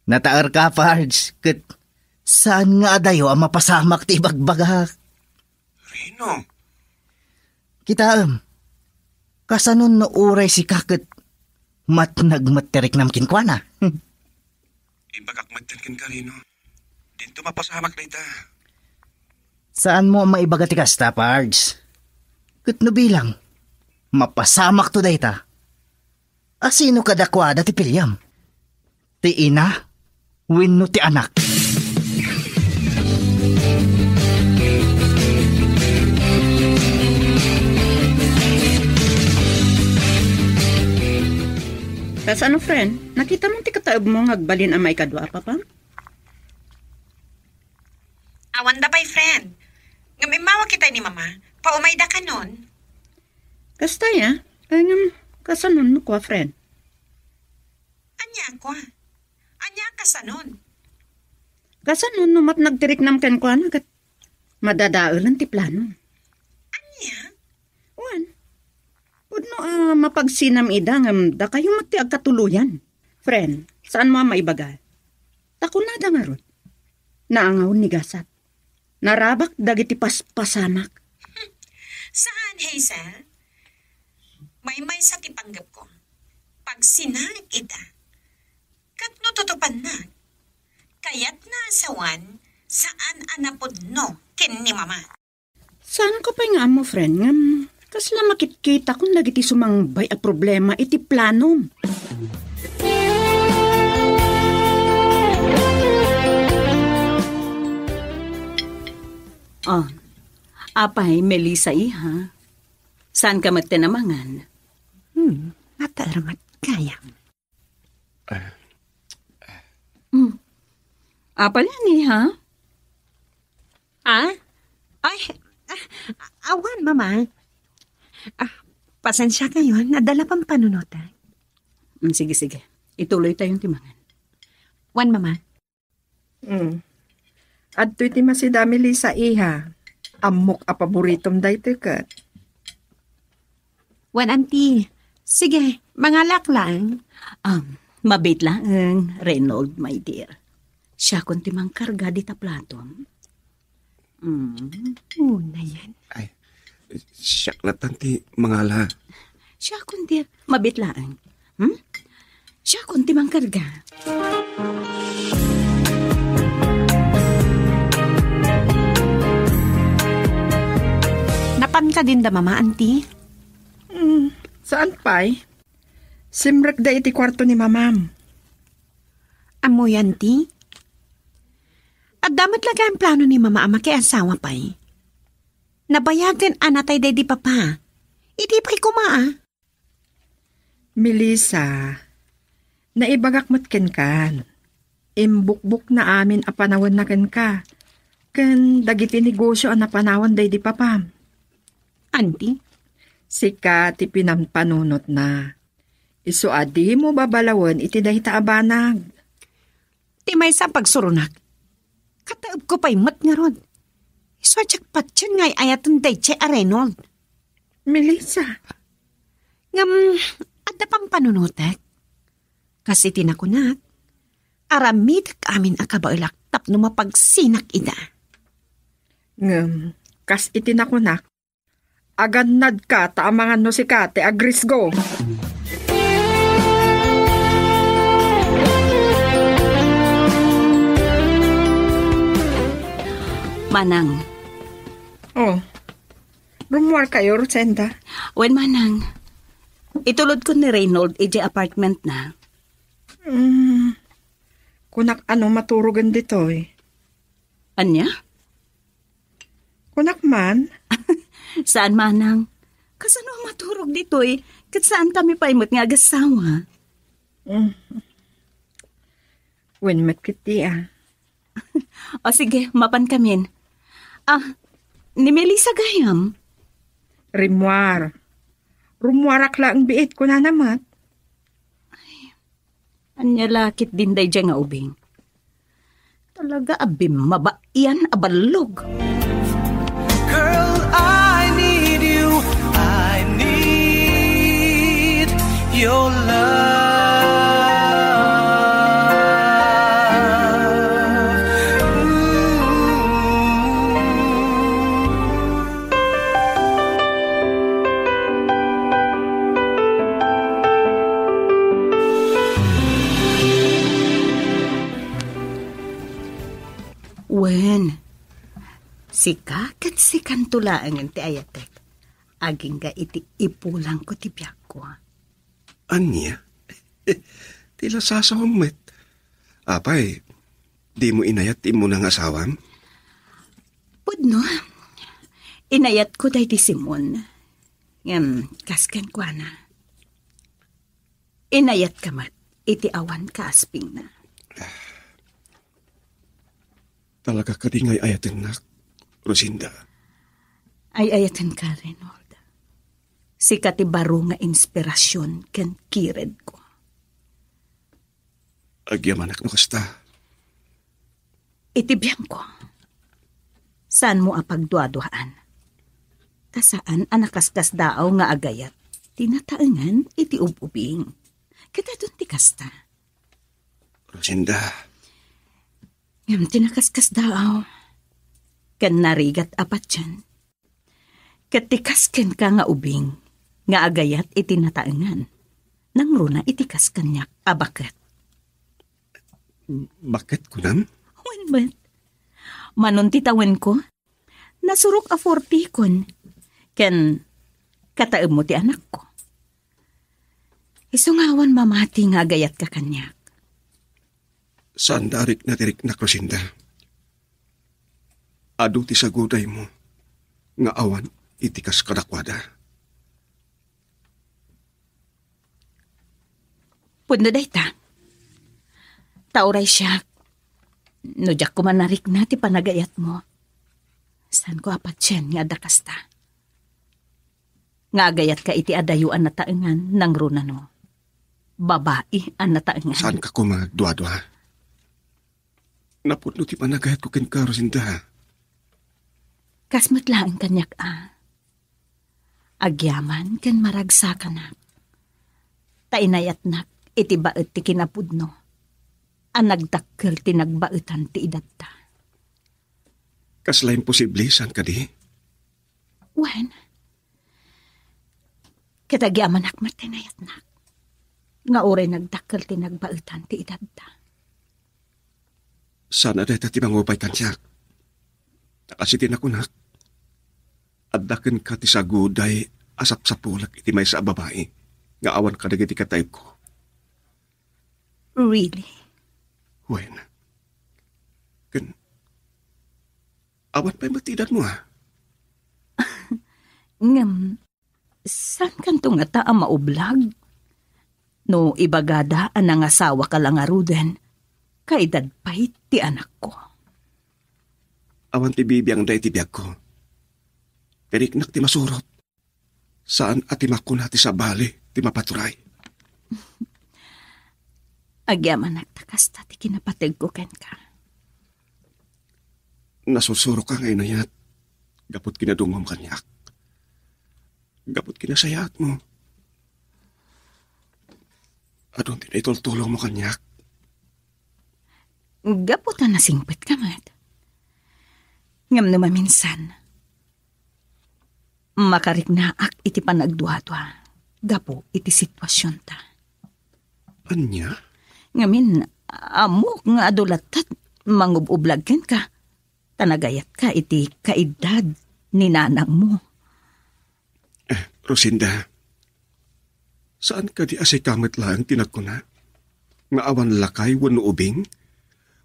Nataar ka, Pards. Kat saan nga adayo ang mapasamak ti ibagbagak? Rino. Kita kasanon no uray si kakat nagmaterik namkin kwa na. Ibagak matankin ka, Rino. Dinto mapasamak na ita. Saan mo maibaga ti kasta, Pards? Kat no bilang, mapasamak to dayta. Asino kadakwada ti pilyam? Ti ina, wenno ti anak. Tas ano, friend? Nakita mo ti kataob mo ngagbalin amay kadwa, papa? Awan da bay, friend. Ngamimawa kita ni mama. Paumay da ka nun. Kasta ya? Ay, kasanon mo kwa, friend? Anya kwa? Anya kasanon? Kasanon numat nagtirik nam ken kwa na kat madadaalan ti plano. Anya? Wan. Pudno mapagsinam ida ngam da kayo magti agkatuluyan. Friend, saan mo maibagal? Takunada nga ron. Naangaw ni gasat. Narabak dagiti paspasamak. Saan, Hazel? May sa tipanggap ko. Pag sinag ita, kat no tutupan na. Kaya't nasawan, saan anapod no, kin ni mama. Saan ko pa nga mo, friend, ngam kasla makikita kung dagiti sumangbay a problema iti planom. Oh, apay, Melissa, iha. Saan ka magtinamangan? Mataramat kaya. Apal yan, iha. Awan, mama. Pasensya kayo, nadala pang panunutan. Sige. Ituloy tayong timangan. Wan, mama. At iti masidami li sa iha. Amok a paboritom dayto kat. Wan, auntie. Sige, mangalak lang. Mabait lang, Reynold, my dear. Siya kung timang karga di taplatom. Una yan. Ay, siyak na tanti, mangala. Siya kundi mabitlaan. Siya kundi mangkarga. Napan ka din da mama, auntie? Saan pa'y? Simrek da iti kwarto ni mamam. Amoy, auntie? At damat laga ang plano ni mama ama kay asawa pa'y. Nabayagan anatay day di papa. Iti pa'y kumaa. Melissa, naibagak mo't ken kan. Imbukbuk na amin a panawan na ken ka. Ken dagiti negosyo ang napanawan day di papam. Auntie? Sika ti pinampanunot na. Isu adi mo babalawan iti dahita abanag. Ti may sa pagsurunak. Kataab ko pa'y mat nga rod. Iso tsak patyan ngay ayatan day che Arenold. Melissa. Adda pang panunutek. Kasi tinakunak. Aramid amin akabailak tapno mapagsinak ida. Kas itinakunak. Agannad ka taamangan no si Kate agrisgo. Manang. Oh, rumwar kayo, Rosenda. Wen Manang. Itulod ko ni Reynold iji apartment na. Kunak ano maturugan dito eh. Anya? Kunak man? Saan Manang? Kasano ang maturog dito eh? Kat saan kami pa imot nga agasawa? Wen matkiti O sige, mapan kamin. Ni Melissa gayam? Rimwar. Rumwarak la ang biit ko na namat. Anya lakit din day dyan nga ubing. Talaga abim mabaian abalog. Girl, I need you. I need your love. Wen, si kakat si kantulaangan ti ayatek. Aging ga iti ipulang ko ti biyak ko. Anya? Tila sasawamit. Apay, di mo inayat mo ng asawam? Pudno, inayat ko day ti Simon. Kaskan ko na. Inayat kamat, iti awan ka asping na. Talaga ka di ngay ayatin na, Rosinda. Ay ayatin ka, Reynold. Si kati baro nga inspirasyon kan kired ko. Agyamanak no kasta. Itibiyang ko. Saan mo apagduaduhaan? Kasaan anakaskas daaw nga agayat. Tinataangan iti ububing. Kada doon ti kasta. Rosinda. Tinakaskas daaw. Kan narigat apat yan. Katikasken ka nga ubing. Nga agayat iti nataangan. Nang runa itikaskan niya abakat. Bakit ko nam? Wen ba't? Manon titawan ko. Nasurok a 40 kon. Ken kataem mo ti anak ko. Isungawan mamati nga agayat ka kanyak. Saan darik na tirik na Rosinda? Ado ti saguday mo. Nga awan itikas kadakwada. Puno day ta. Tauray siya. No jak ko manarik na ti panagayat mo. San ko apat siyan nga dakasta. Nga agayat ka iti adayuan na taengan ng runan mo. Babae ang nataengan. Saan ka kumagdwa-dwa? Naputno ti panagayat ko ken ka, Rosinda. Kasmatlaan kanyak Agyaman ken maragsakan na. Tainayat nak iti baet ti kinapudno. Ang nagdakkel ti nagbaetan ti idadta. Kasla imposible, saan ka di? Wen, Kitagyaman ak matinayat na. Nga oray nagdakkel ti nagbautan ti edad ta. Sana deta ti mangupay kansiyak. Nakasitin ako nak. Addaken ka ti saguday asap-sapulak iti may sa babae. Nga awan ka nagiti katayb ko. Really? When? Awan pa'y matidad mo ha? Ngam, saan kanto nga ta ang maublag? No ibagada ang asawa ka lang aruden, kaedad pa'y ti anak ko. Awan ti bibiyang day ti biyag ko. Periknak ti masurot. Saan atimak ko na ti sabali, ti mapaturay. Agyaman nagtakas ta ti kinapateg ko ken ka. Nasusuro ka ngayon na yat. Gapot kinadungom kanyak. Gapot kinasayat mo. Adon tinaitultulong mo kanyak. Gapot na nasingpit ka, Mat. Ngam naman minsan. Makariknaak iti panagduha-duha. Gapo iti sitwasyon ta. Anya? Ngamin, amok nga adulatat mangubublag ken ka. Tanagayat ka iti kaedad ni nanang mo. Rosinda, saan ka di asay kamot lang tinagkuna? Nga awan lakay wano ubing?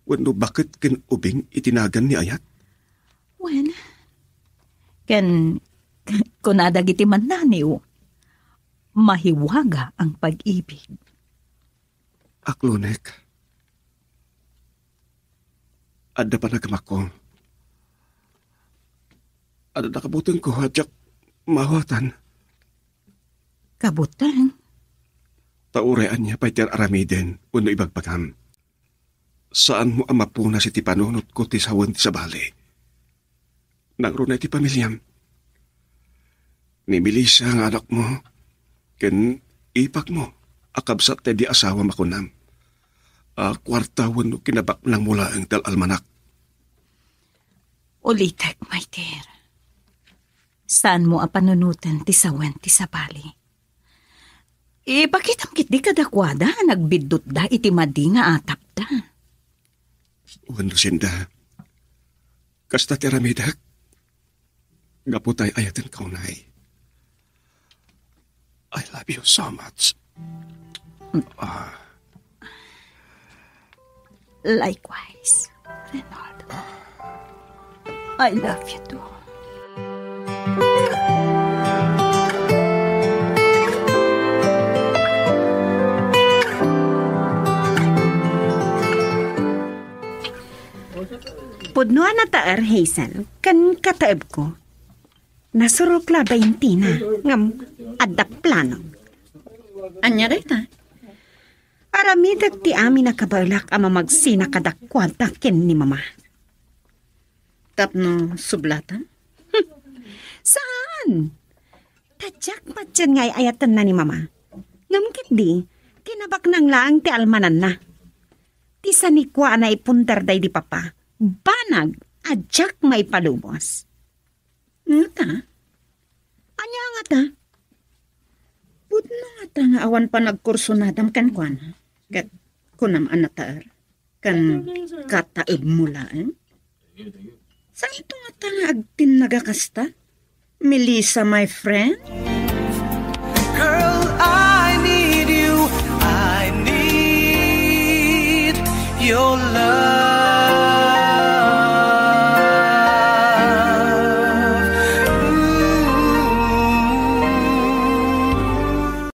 Wano bakit ken ubing itinagan ni Ayat? Wen, ken kunadag iti mananiw, mahiwaga ang pag-ibig. Aklonek, adda pa nagamak ko. Adda nakabutin ko hadyak mawatan. Kabutan? Taurean niya pa'y ter aramiden, wano ibagpagam. Saan mo amapuna si ti panunot ko ti sawan ti sabali? Nagro na ti pamilyam. Ni Melissa ang anak mo, ken ipak mo, akabsat te di asawa makunam. Kwarta wano kinabak lang mula ang tal-almanak. Ulitek, my dear. Saan mo apanunutan ti sawan ti sabali? Bakit ang kiti kadakwada nagbidot da iti madi nga atap da? Wano sinda, kasta ti ramidak, gaputay ayatin kaunay. I love you so much. Likewise, Reynaldo. I love you too. Pudnoan na taar, Hazel, kan kataib ko. Nasurok la 20 na, ngam adda plano. Anya rita? Aramidag ti amin na kabalak ama magsina kadakwanta ken ni mama. Tapno sublatan? Saan? Tadyak patyan ngay ayatan na ni mama. Ngamkit di, kinabak nang laang ti almanan na. Ti sanikwa na ipuntar day di papa. Banag, adyak may palubos. Ngata? Anya nga ta? Budno nga ta nga awan pa nagkurso nadam kan kwan. Kat kunam anataar. Kan kataib mulaan. Sa ito nga ta nga agtin nagakasta? Melissa, my friend? Girl, I need you. I need your love.